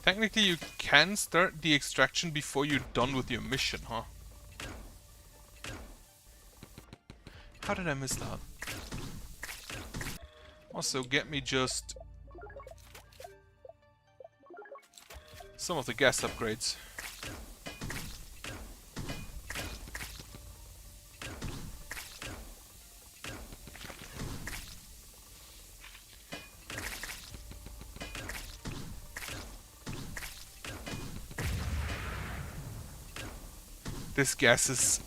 Technically, you can start the extraction before you're done with your mission, huh? How did I miss that? Also, get me just some of the gas upgrades. This gas is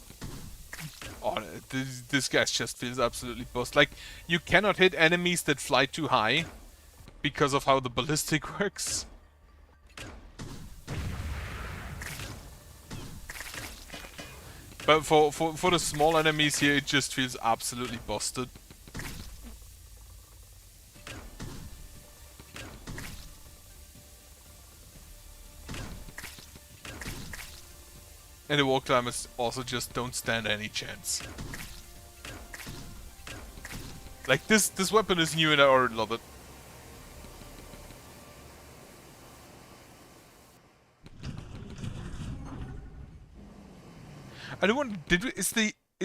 on it. This gas just feels absolutely bust. Like, you cannot hit enemies that fly too high because of how the ballistic works. But for the small enemies here, it just feels absolutely busted. And the walk climbers also just don't stand any chance. Like, this weapon is new and I already love it. I don't want. Is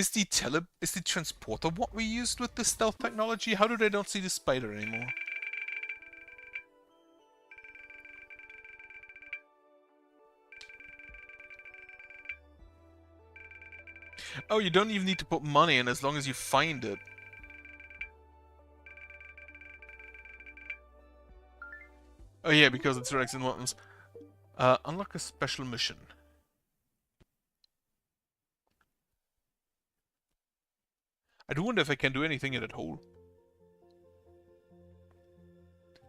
the transporter what we used with the stealth technology? How did I not see the spider anymore? Oh, you don't even need to put money in as long as you find it. Oh yeah, because it's relics and weapons. Unlock a special mission. I do wonder if I can do anything in that hole.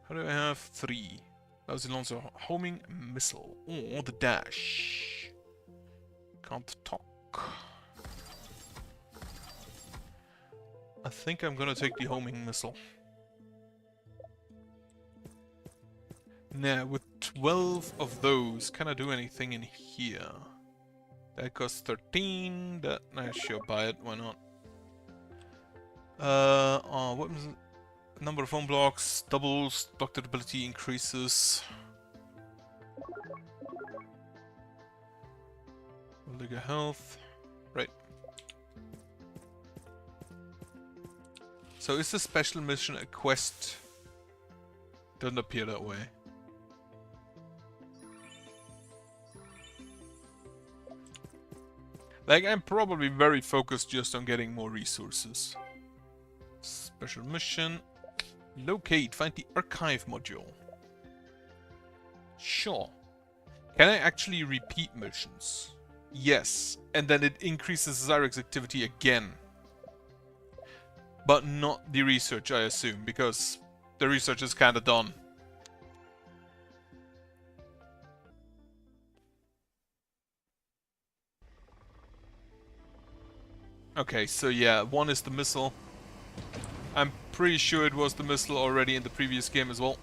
How do I have 3? That was also homing missile. Oh, the dash. Can't talk. think I'm gonna take the homing missile. Now, with 12 of those, can I do anything in here? That costs 13. That, nah, sure, buy it. Why not? What was it? Number of home blocks doubles. Doctor ability increases. Liga health. Right. So is the special mission a quest? Doesn't appear that way. Like, I'm probably very focused just on getting more resources. Special mission. Locate. Find the archive module. Sure. Can I actually repeat missions? Yes. And then it increases Zyrex activity again. But not the research, I assume, because the research is kinda done. Okay, so yeah, one is the missile. I'm pretty sure it was the missile already in the previous game as well.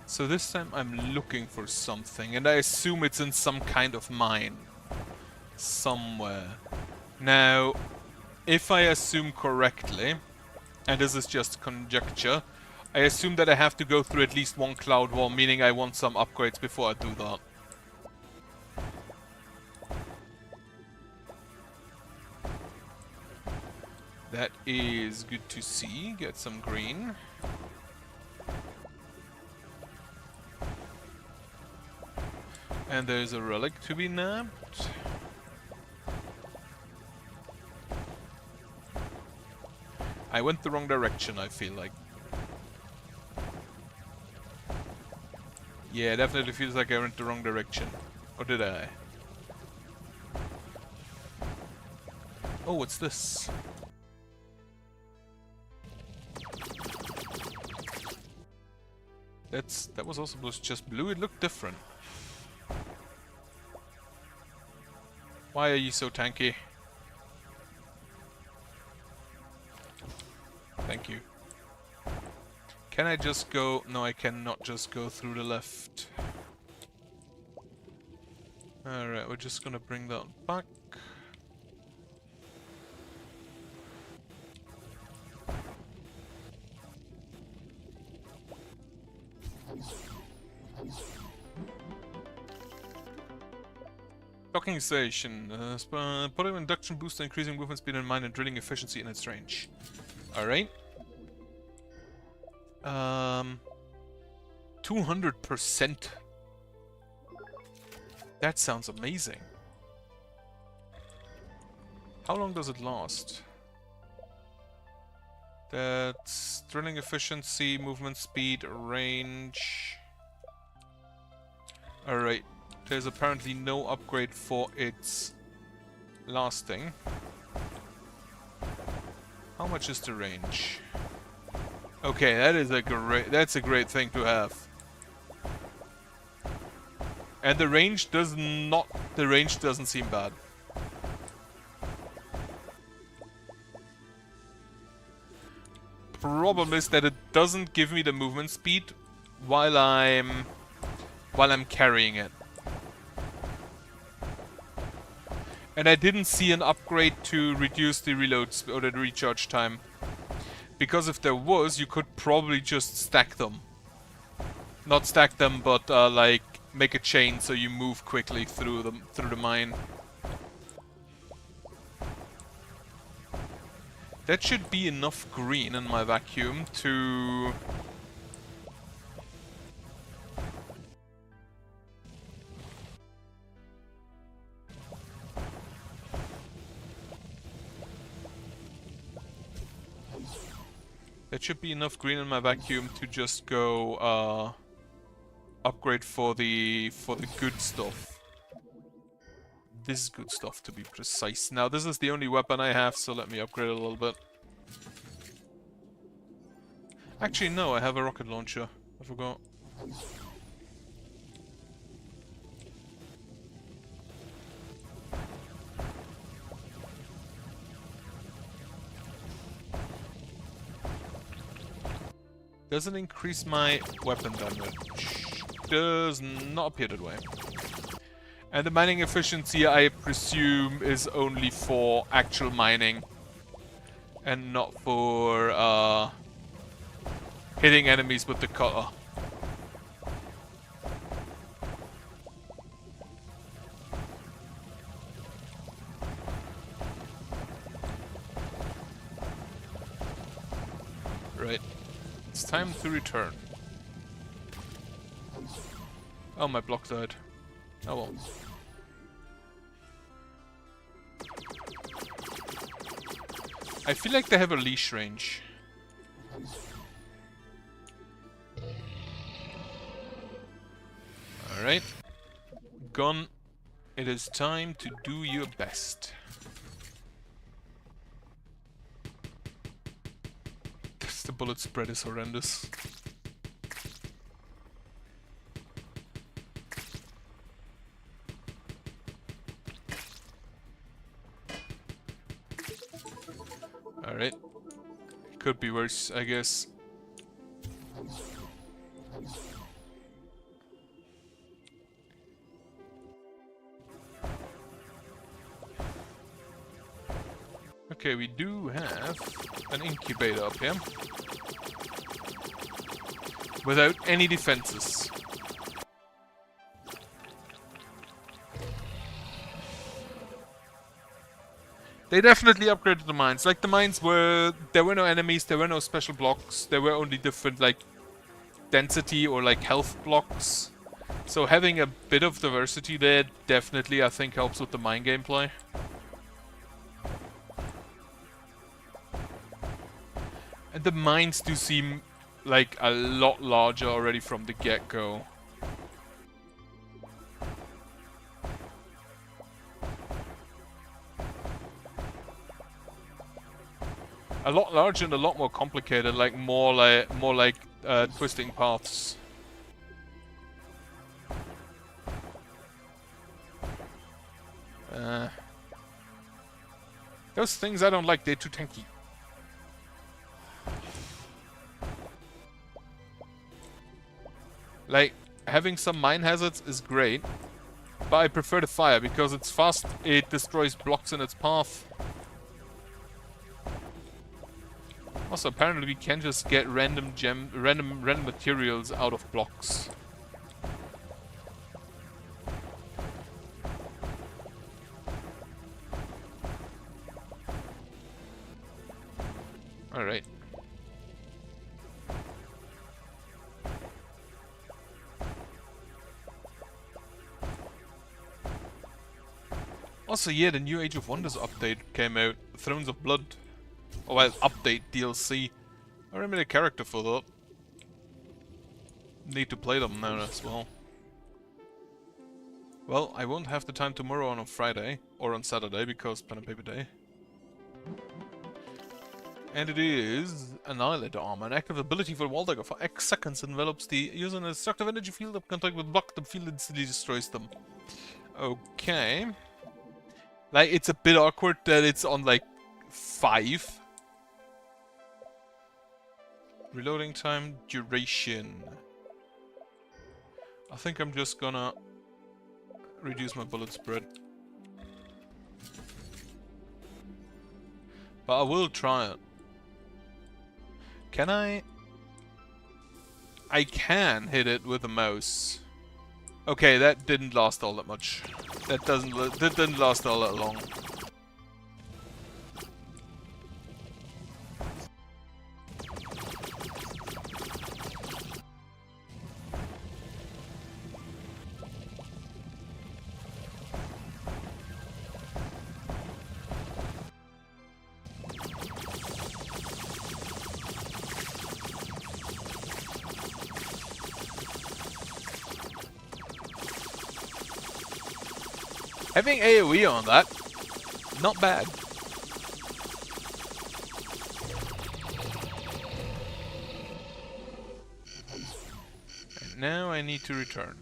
So this time I'm looking for something, and I assume it's in some kind of mine. Somewhere. Now, if I assume correctly, and this is just conjecture, I assume that I have to go through at least one cloud wall, meaning I want some upgrades before I do that. That is good to see. Get some green. And there's a relic to be nabbed. I went the wrong direction, I feel like. Yeah, it definitely feels like I went the wrong direction. Or did I? Oh, what's this? That was also just blue. It looked different. Why are you so tanky? Thank you. Can I just go? No, I cannot just go through the left. Alright, we're just gonna bring that back. Docking station. Put an induction booster, increasing movement speed in mind and drilling efficiency in its range. Alright. 200%. That sounds amazing. How long does it last? That's drilling efficiency, movement speed, range. Alright. There's apparently no upgrade for its lasting. How much is the range? Okay, that's a great thing to have. And the range doesn't seem bad. Problem is that it doesn't give me the movement speed while I'm carrying it. And I didn't see an upgrade to reduce the reload or the recharge time. Because if there was, you could probably just stack them. Not stack them, but like make a chain so you move quickly through the mine. That should be enough green in my vacuum to... That should be enough green in my vacuum to just go, upgrade for the good stuff. This is good stuff, to be precise. Now, this is the only weapon I have, so let me upgrade it a little bit. Actually, no, I have a rocket launcher. I forgot. Doesn't increase my weapon damage. Does not appear that way. And the mining efficiency, I presume, is only for actual mining. And not for hitting enemies with the cutter. Right. It's time to return. Oh, my block died. Oh well. I feel like they have a leash range. Alright. Gun. It is time to do your best. The bullet spread is horrendous. Alright. Could be worse, I guess. Okay, we do have an incubator up here. Without any defenses. They definitely upgraded the mines. Like, the mines were... There were no enemies, there were no special blocks. There were only different, like, density or, like, health blocks. So having a bit of diversity there definitely, I think, helps with the mine gameplay. And the mines do seem like a lot larger already from the get-go. A lot larger and a lot more complicated, like more like twisting paths. Those things I don't like, they're too tanky. Like, having some mine hazards is great, but I prefer the fire because it's fast, it destroys blocks in its path. Also, apparently we can just get random materials out of blocks. Alright. Also, yeah, the new Age of Wonders update came out. Thrones of Blood. Oh, well, update DLC. I remember the character for that. Need to play them now as well. Well, I won't have the time tomorrow on Friday, or on Saturday, because Pen and Paper Day. And it is Annihilator Armor. An active ability for Walldagger for X seconds envelops the user in a destructive energy field of contact with block. The field instantly destroys them. Okay. Like, it's a bit awkward that it's on, like, 5. Reloading time, duration. I think I'm just gonna reduce my bullet spread. But I will try it. Can I? I can hit it with a mouse. Okay, that didn't last all that much. That didn't last all that long. Having AoE on that, not bad. And now I need to return.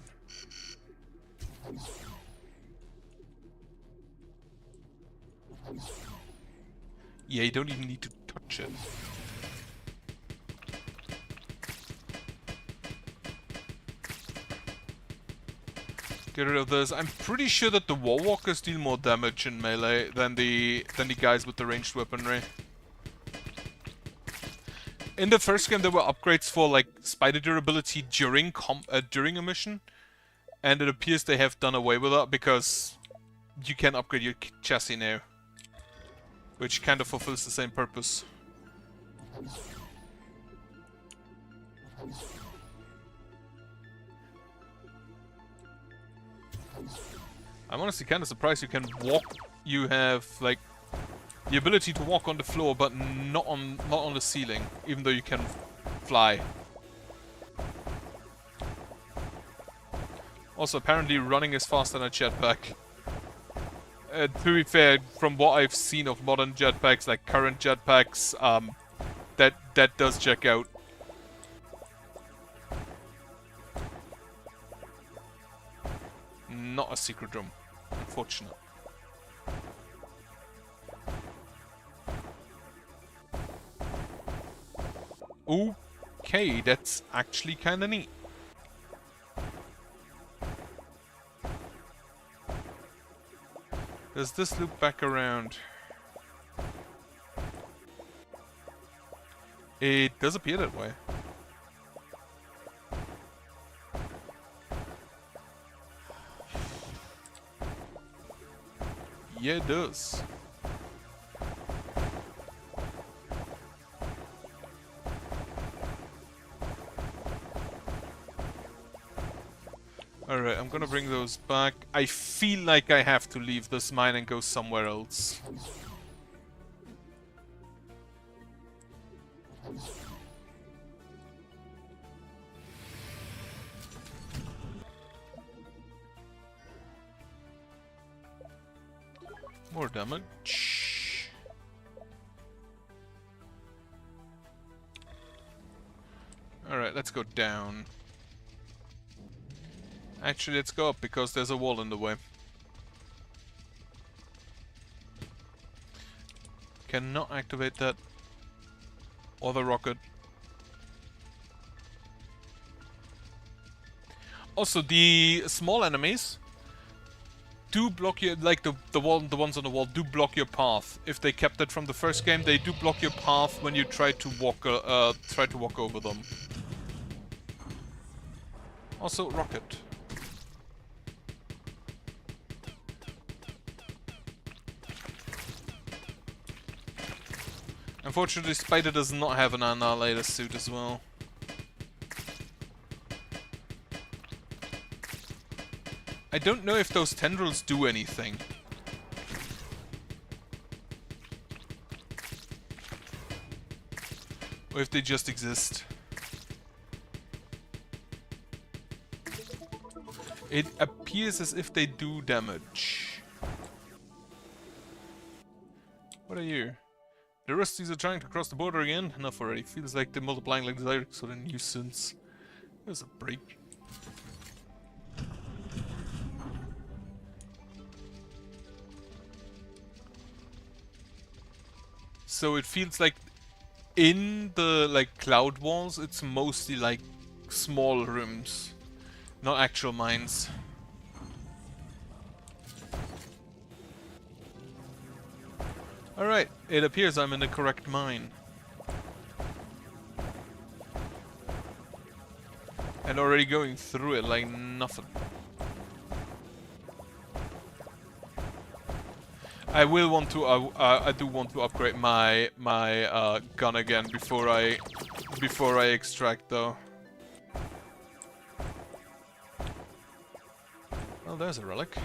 Yeah, you don't even need to touch it. Get rid of this. I'm pretty sure that the Warwalkers deal more damage in melee than the guys with the ranged weaponry. In the first game, there were upgrades for like spider durability during a mission, and it appears they have done away with that because you can upgrade your chassis now, which kind of fulfills the same purpose. I'm honestly kind of surprised you can walk. You have like the ability to walk on the floor, but not on the ceiling, even though you can fly. Also, apparently running is faster than a jetpack. To be fair, from what I've seen of modern jetpacks, like current jetpacks, that does check out. Not a secret room, unfortunate. Okay, that's actually kinda neat. Does this loop back around? It does appear that way. Yeah, it does. Alright, I'm gonna bring those back. I feel like I have to leave this mine and go somewhere else. More damage. Alright, let's go down. Actually, let's go up because there's a wall in the way. Cannot activate that. Or the rocket. Also, the small enemies do block your, like the ones on the wall do block your path. If they kept it from the first game, they do block your path when you try to walk over them. Also, rocket. Unfortunately, Spider does not have an annihilator suit as well. I don't know if those tendrils do anything. Or if they just exist. It appears as if they do damage. What are you? The Rusties are trying to cross the border again? Enough already. Feels like they're multiplying like Zyrex or a nuisance. There's a break. So it feels like in the like cloud walls, it's mostly like small rooms, not actual mines. Alright, it appears I'm in the correct mine. And already going through it like nothing. I will want to. I do want to upgrade my gun again before I extract though. Well, there's a relic.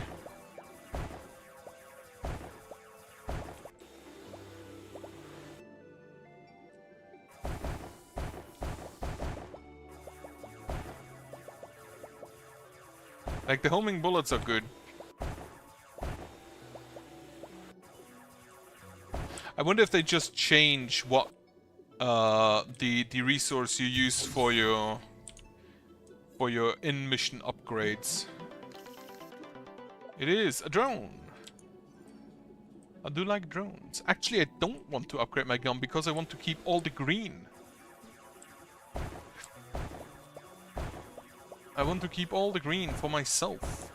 Like the homing bullets are good. I wonder if they just change what the resource you use for your in-mission upgrades. It is a drone. I do like drones. Actually, I don't want to upgrade my gun because I want to keep all the green. I want to keep all the green for myself.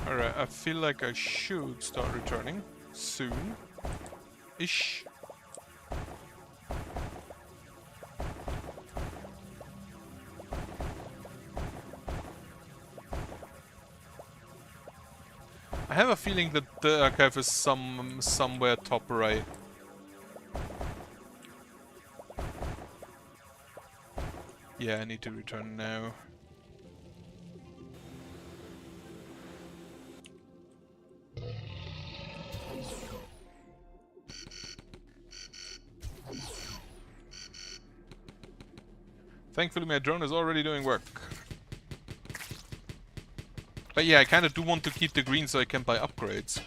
Alright, I feel like I should start returning soon-ish. I have a feeling that the archive is somewhere top right. Yeah, I need to return now. Thankfully my drone is already doing work. But yeah, I kinda do want to keep the green so I can buy upgrades.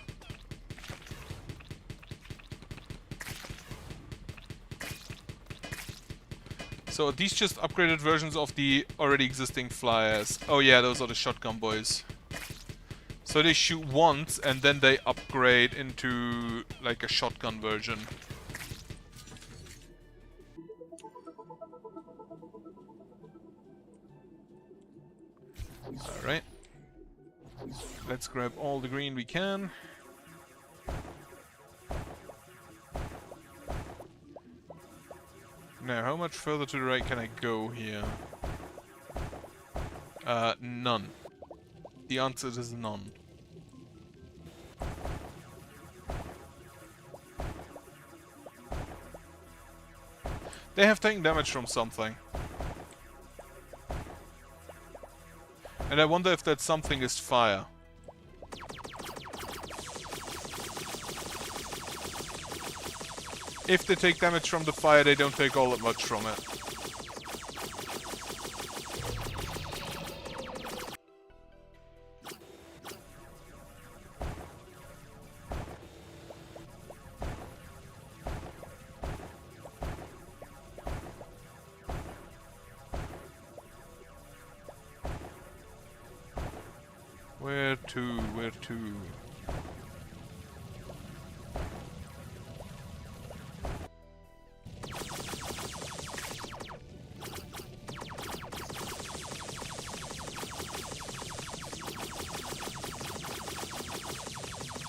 So are these just upgraded versions of the already existing flyers? Oh yeah, those are the shotgun boys. So they shoot once and then they upgrade into like a shotgun version. Alright. Let's grab all the green we can. Now, how much further to the right can I go here? None. The answer is none. They have taken damage from something. And I wonder if that something is fire. If they take damage from the fire, they don't take all that much from it. Where to? Where to?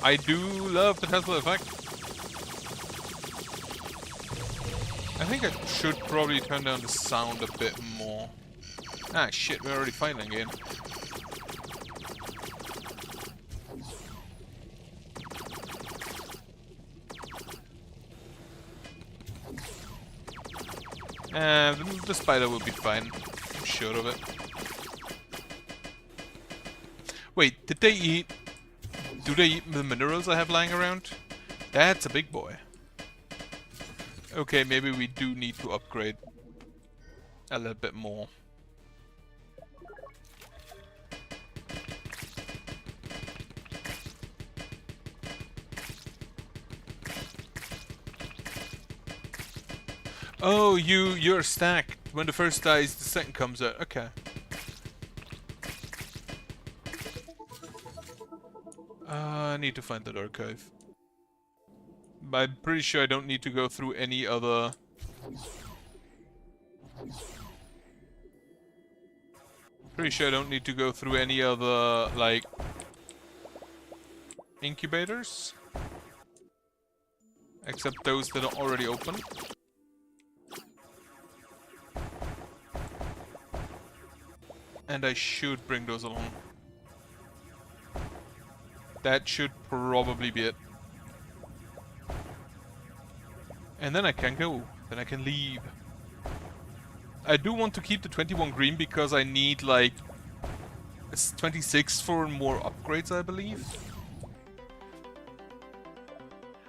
I do love the Tesla effect. I think I should probably turn down the sound a bit more. Ah shit, we're already fighting again. The spider will be fine. I'm sure of it. Wait, did they eat... Do they eat the minerals I have lying around? That's a big boy. Okay, maybe we do need to upgrade a little bit more. Oh, you're stacked. When the first dies, the second comes out. Okay. I need to find that archive. But I'm pretty sure I don't need to go through any other... Pretty sure I don't need to go through any other, like... incubators. Except those that are already open. And I should bring those along. That should probably be it. And then I can go. Then I can leave. I do want to keep the 21 green because I need like... It's 26 for more upgrades, I believe.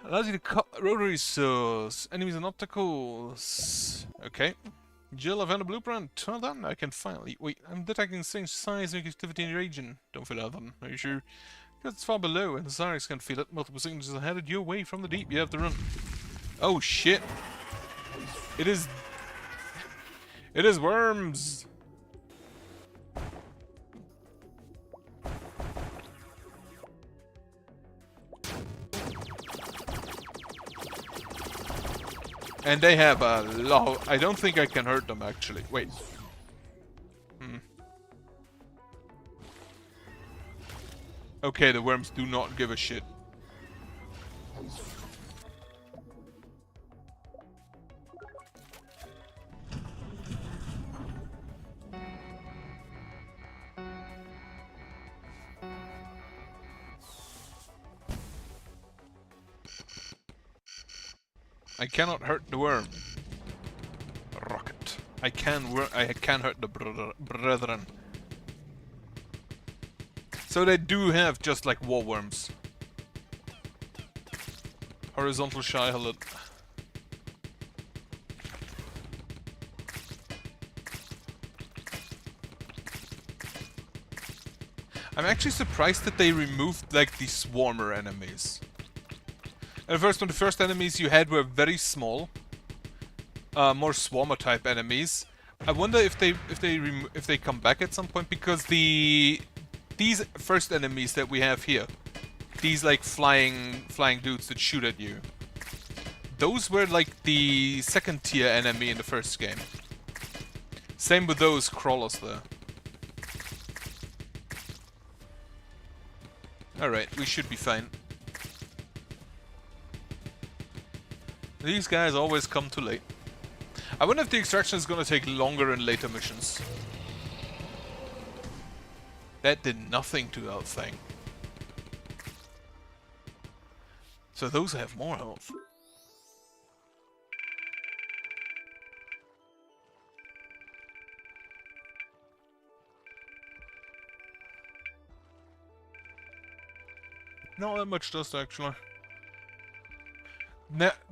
Allows you to cut rotary saws. Enemies and obstacles. Okay. Jill, I found a blueprint. Well done. I can finally... Wait, I'm detecting strange seismic activity in your region. Don't feel that. Are you sure? Because it's far below and the Zyrex can feel it. Multiple signatures are headed your way from the deep. You have to run. Oh shit. It is... It is worms! And they have a lot. I don't think I can hurt them actually. Wait. Okay, the worms do not give a shit. I cannot hurt the worm. Rocket. I can hurt the brethren. So they do have just like war worms. Horizontal Shihullet. I'm actually surprised that they removed like the swarmer enemies. At first, when the first enemies you had were very small, more swarmer type enemies. I wonder if they come back at some point, because these first enemies that we have here, these like flying dudes that shoot at you, those were like the second tier enemy in the first game. Same with those crawlers there. Alright, we should be fine. These guys always come too late. I wonder if the extraction is gonna take longer in later missions. That did nothing to that thing. So those have more health. Not that much dust actually.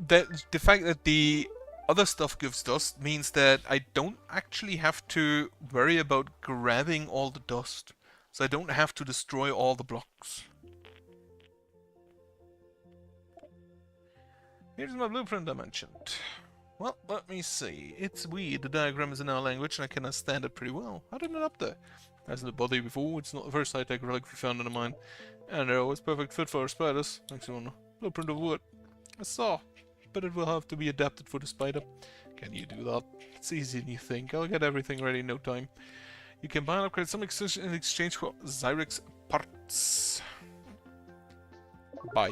The fact that the other stuff gives dust means that I don't actually have to worry about grabbing all the dust. So I don't have to destroy all the blocks. Here's my blueprint I mentioned. Well, let me see. It's weird. The diagram is in our language and I can understand it pretty well. How did it up there? As in the body before, it's not the first high-tech relic we found in the mine. And they're always perfect fit for our spiders. Makes you wonder. Blueprint of wood. A saw, but it will have to be adapted for the spider. Can you do that? It's easier than you think. I'll get everything ready in no time. You can buy and upgrade some in exchange for Zyrex parts. Buy.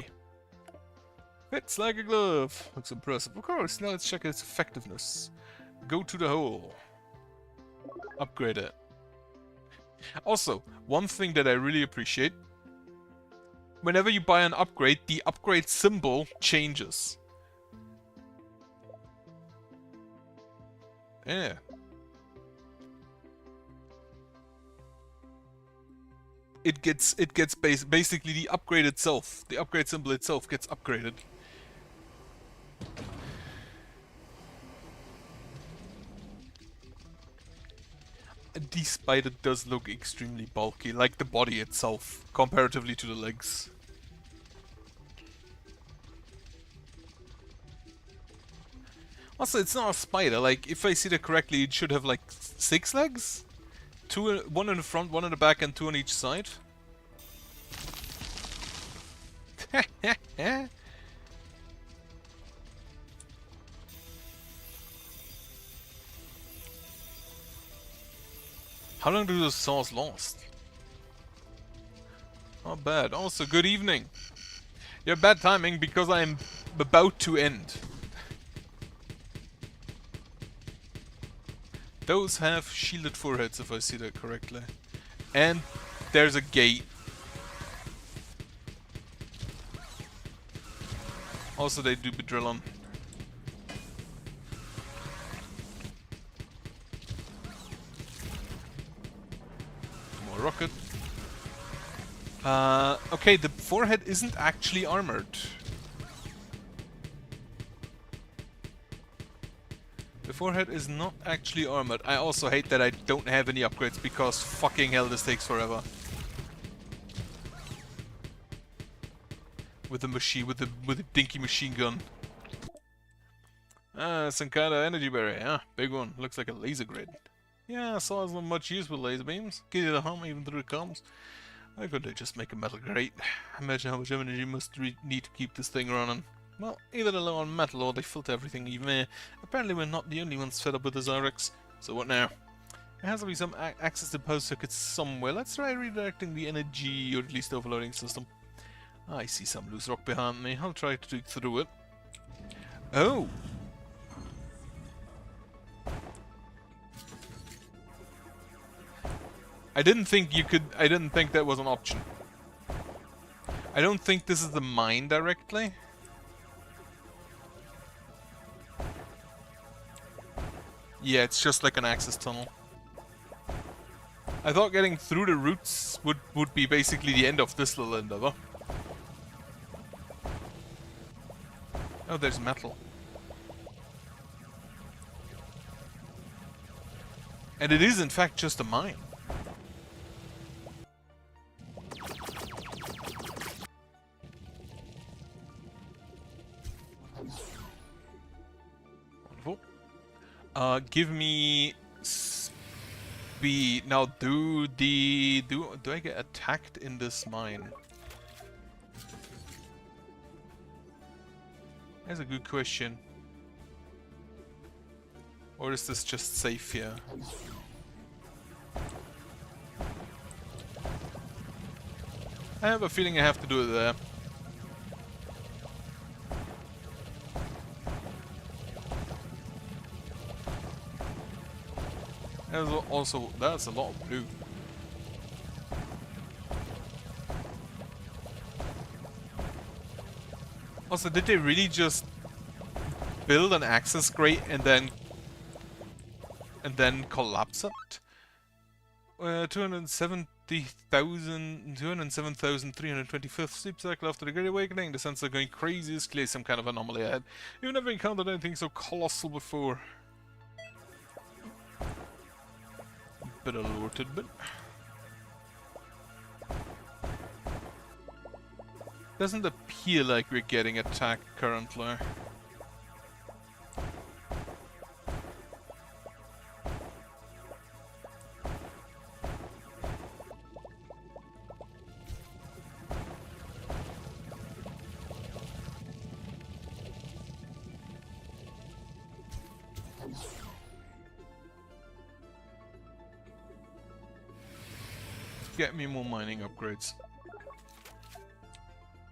Fits like a glove. Looks impressive. Of course, now let's check its effectiveness. Go to the hole. Upgrade it. Also, one thing that I really appreciate. Whenever you buy an upgrade, the upgrade symbol changes. Yeah. It gets basically the upgrade itself. The upgrade symbol itself gets upgraded. The spider does look extremely bulky, like the body itself, comparatively to the legs. Also, it's not a spider. Like, if I see that correctly, it should have like 6 legs? One in the front, one in the back, and 2 on each side. How long do those saws last? Not bad. Also, good evening. You have bad timing because I'm about to end. Those have shielded foreheads, if I see that correctly. And there's a gate. Also, they do Bedrillon. More rocket. Okay, the forehead isn't actually armored. forehead is not actually armored. I also hate that I don't have any upgrades because fucking hell this takes forever. With the dinky machine gun. Some kind of energy barrier, huh? Big one. Looks like a laser grid. Yeah, I saw it's not much use with laser beams. Give you the hum even through the comms. Why couldn't they just make a metal grate? Imagine how much energy must need to keep this thing running. Well, either they're low on metal or they filter everything even there. Apparently we're not the only ones fed up with the Zyrex. So what now? There has to be some access to power circuits somewhere. Let's try redirecting the energy, or at least overloading system. I see some loose rock behind me. I'll try to dig through it. Oh! I didn't think that was an option. I don't think this is the mine directly. Yeah, it's just like an access tunnel. I thought getting through the roots would be basically the end of this little endeavor. Oh, there's metal. And it is in fact just a mine. Wonderful. Give me speed. Now do I get attacked in this mine? That's a good question. Or is this just safe here? I have a feeling I have to do it there. Also, that's a lot of blue. Also, did they really just build an access grate and then collapse it? 207,325th sleep cycle after the Great Awakening. The sense of going crazy is clearly some kind of anomaly ahead. You've never encountered anything so colossal before. Bit of lore tidbit. Doesn't appear like we're getting attacked currently. Get me more mining upgrades.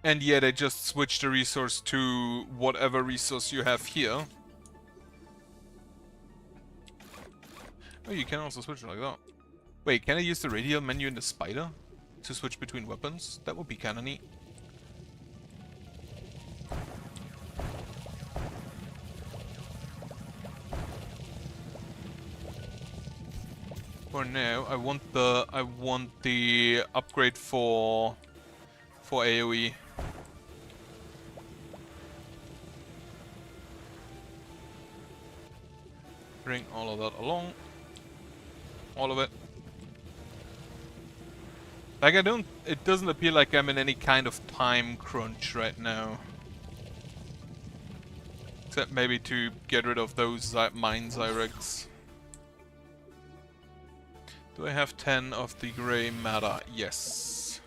And yet I just switched the resource to whatever resource you have here. Oh, you can also switch it like that. Wait, can I use the radial menu in the spider to switch between weapons? That would be kinda neat. For now, I want the upgrade for AoE. Bring all of that along. All of it. Like it doesn't appear like I'm in any kind of time crunch right now. Except maybe to get rid of those mine Zyrex. Do I have 10 of the grey matter? Yes.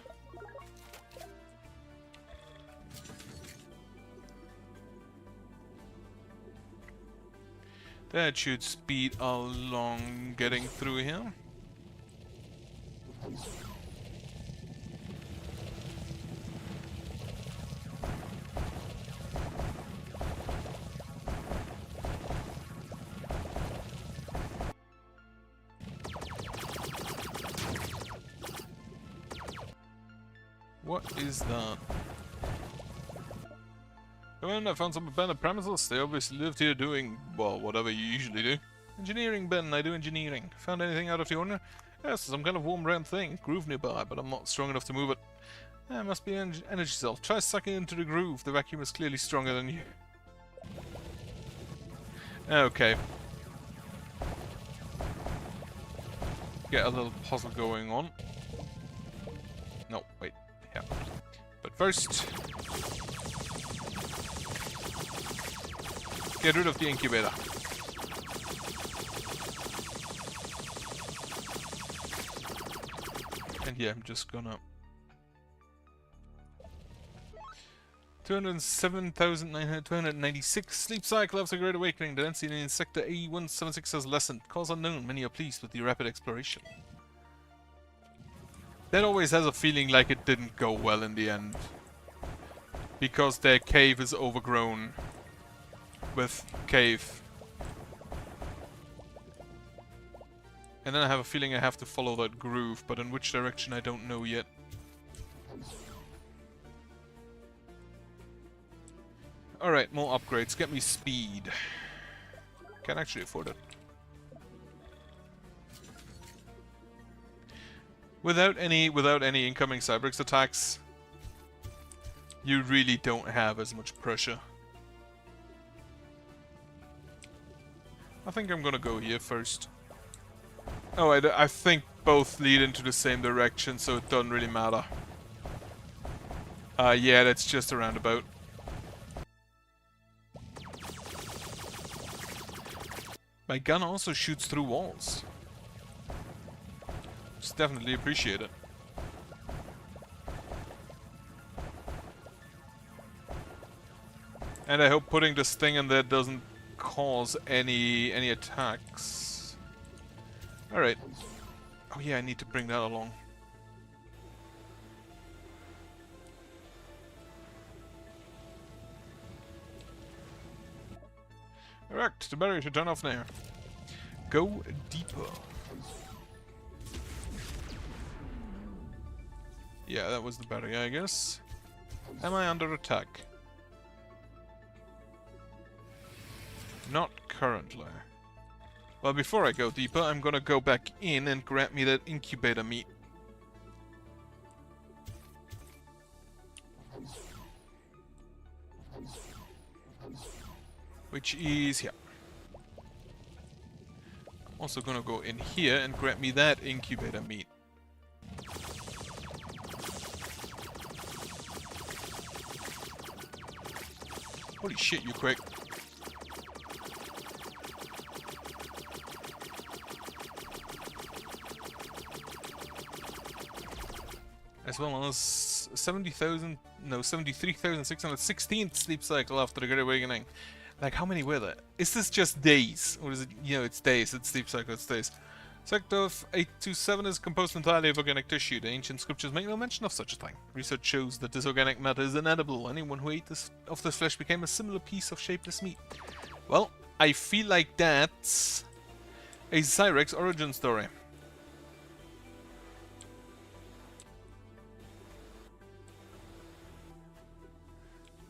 That should speed along getting through here. What is that? Come in, I found some abandoned premises. They obviously lived here doing, well, whatever you usually do. Engineering, Ben. I do engineering. Found anything out of the ordinary? Yes, some kind of warm round thing. Groove nearby, but I'm not strong enough to move it. It must be an energy cell. Try sucking into the groove. The vacuum is clearly stronger than you. Okay. get a little puzzle going on. No, wait. Yeah. But first, get rid of the incubator. And yeah, I'm just gonna 296 sleep cycle after Great Awakening. The density in Sector A176 has lessened. Cause unknown. Many are pleased with the rapid exploration. That always has a feeling like it didn't go well in the end. Because their cave is overgrown with cave. And then I have a feeling I have to follow that groove, but in which direction I don't know yet. Alright, more upgrades. Get me speed. Can't actually afford it. Without any incoming Cyberx attacks, you really don't have as much pressure. I think I'm gonna go here first. Oh, I think both lead into the same direction, so it doesn't really matter. Yeah, that's just a roundabout. My gun also shoots through walls. Just definitely appreciate it. And I hope putting this thing in there doesn't cause any attacks. Alright. Oh yeah, I need to bring that along. Correct, the barrier should turn off now. Go deeper. Yeah, that was the barrier, I guess. Am I under attack? Not currently. Well, before I go deeper, I'm gonna go back in and grab me that incubator meat. Which is here. Also gonna go in here and grab me that incubator meat. Holy shit, you quick. As well as 73,616 sleep cycle after the Great Awakening. Like, how many were there? Is this just days? Or is it, you know, it's days, it's sleep cycle, it's days. Sector of 827 is composed entirely of organic tissue. The ancient scriptures make no mention of such a thing. Research shows that this organic matter is inedible. Anyone who ate this flesh became a similar piece of shapeless meat. Well, I feel like that's a Cyrex origin story.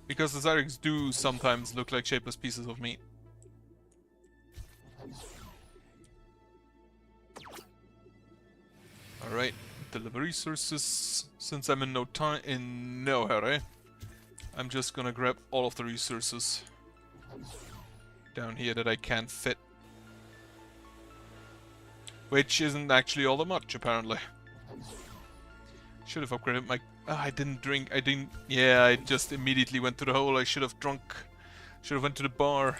Because the Cyrex do sometimes look like shapeless pieces of meat. Alright, deliver resources. Since I'm in no hurry, I'm just gonna grab all of the resources down here that I can't fit. Which isn't actually all that much, apparently. Should have upgraded my... Oh, I didn't drink. Yeah, I just immediately went to the hole. I should have drunk. Should have went to the bar.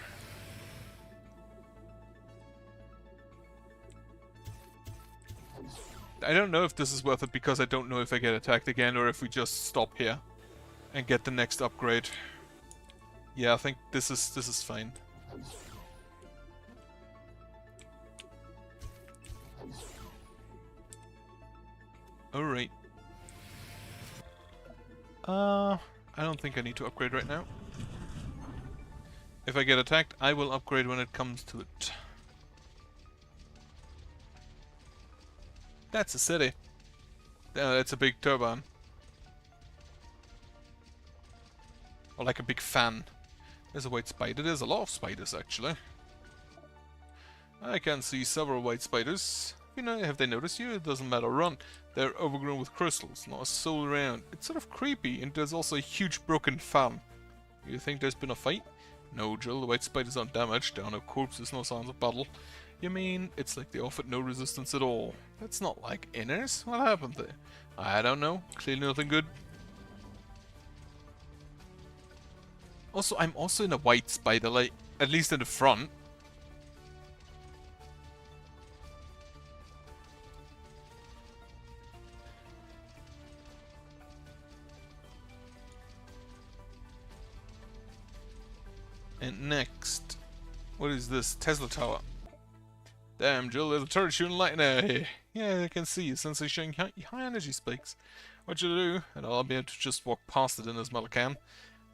I don't know if this is worth it because I don't know if I get attacked again or if we just stop here and get the next upgrade. Yeah, I think this is fine. Alright. I don't think I need to upgrade right now. If I get attacked, I will upgrade when it comes to it. That's a city. That's a big turbine. Or like a big fan. There's a white spider. There's a lot of spiders, actually. I can see several white spiders. You know, have they noticed you? It doesn't matter. Run. They're overgrown with crystals. Not a soul around. It's sort of creepy, and there's also a huge broken fan. You think there's been a fight? No, Jill. The white spiders aren't damaged. There are no corpses, no signs of battle. You mean it's like they offered no resistance at all? That's not like inners. What happened there? I don't know. Clearly nothing good. Also, I'm also in a white spider, like, at least in the front. And next, what is this? Tesla Tower. Damn, Jill, there's a turret shooting lightning here. Yeah, I can see you, sensei showing high energy spikes. What you do? And I'll be able to just walk past it in this metal can.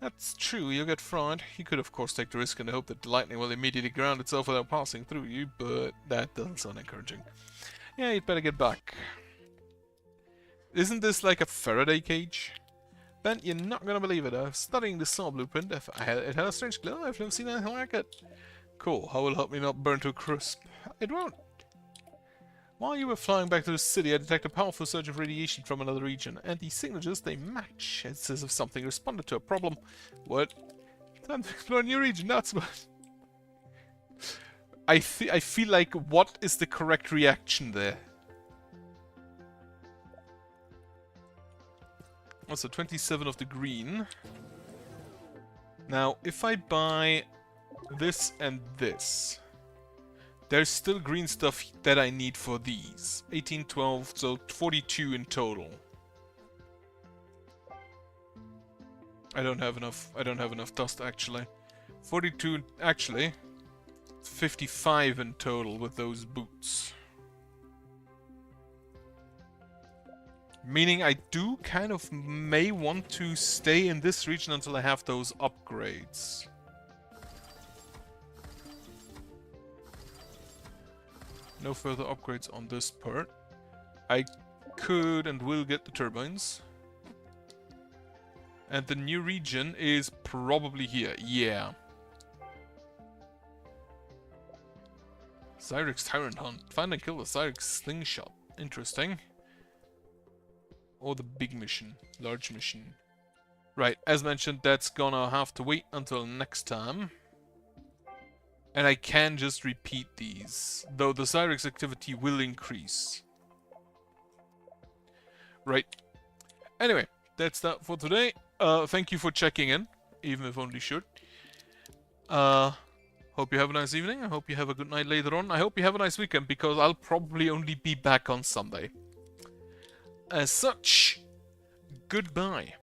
That's true, you'll get fried. You could of course take the risk and hope that the lightning will immediately ground itself without passing through you, but that doesn't sound encouraging. Yeah, you'd better get back. Isn't this like a Faraday cage? Ben, you're not gonna believe it. I'm studying the saw blueprint. It had a strange glow. I've never seen anything like it. Cool. How will it help me not burn to a crisp? It won't. While you were flying back to the city, I detected a powerful surge of radiation from another region, and the signatures, they match. It's as if something responded to a problem. What? Time to explore a new region, that's what... I feel like, what is the correct reaction there? Also, 27 of the green. Now, if I buy this and this, there's still green stuff that I need for these. 18, 12, so 42 in total. I don't have enough dust actually. 42 actually. 55 in total with those boots. Meaning I do kind of may want to stay in this region until I have those upgrades. No further upgrades on this part. I could and will get the turbines. And the new region is probably here. Yeah. Cyrix Tyrant Hunt. Find and kill the Cyrix Slingshot. Interesting. Or the big mission. Large mission. Right, as mentioned, that's gonna have to wait until next time. And I can just repeat these, though the Cyrix activity will increase. Right. Anyway, that's that for today. Thank you for checking in, even if only short. Hope you have a nice evening. I hope you have a good night later on. I hope you have a nice weekend, because I'll probably only be back on Sunday. As such, goodbye.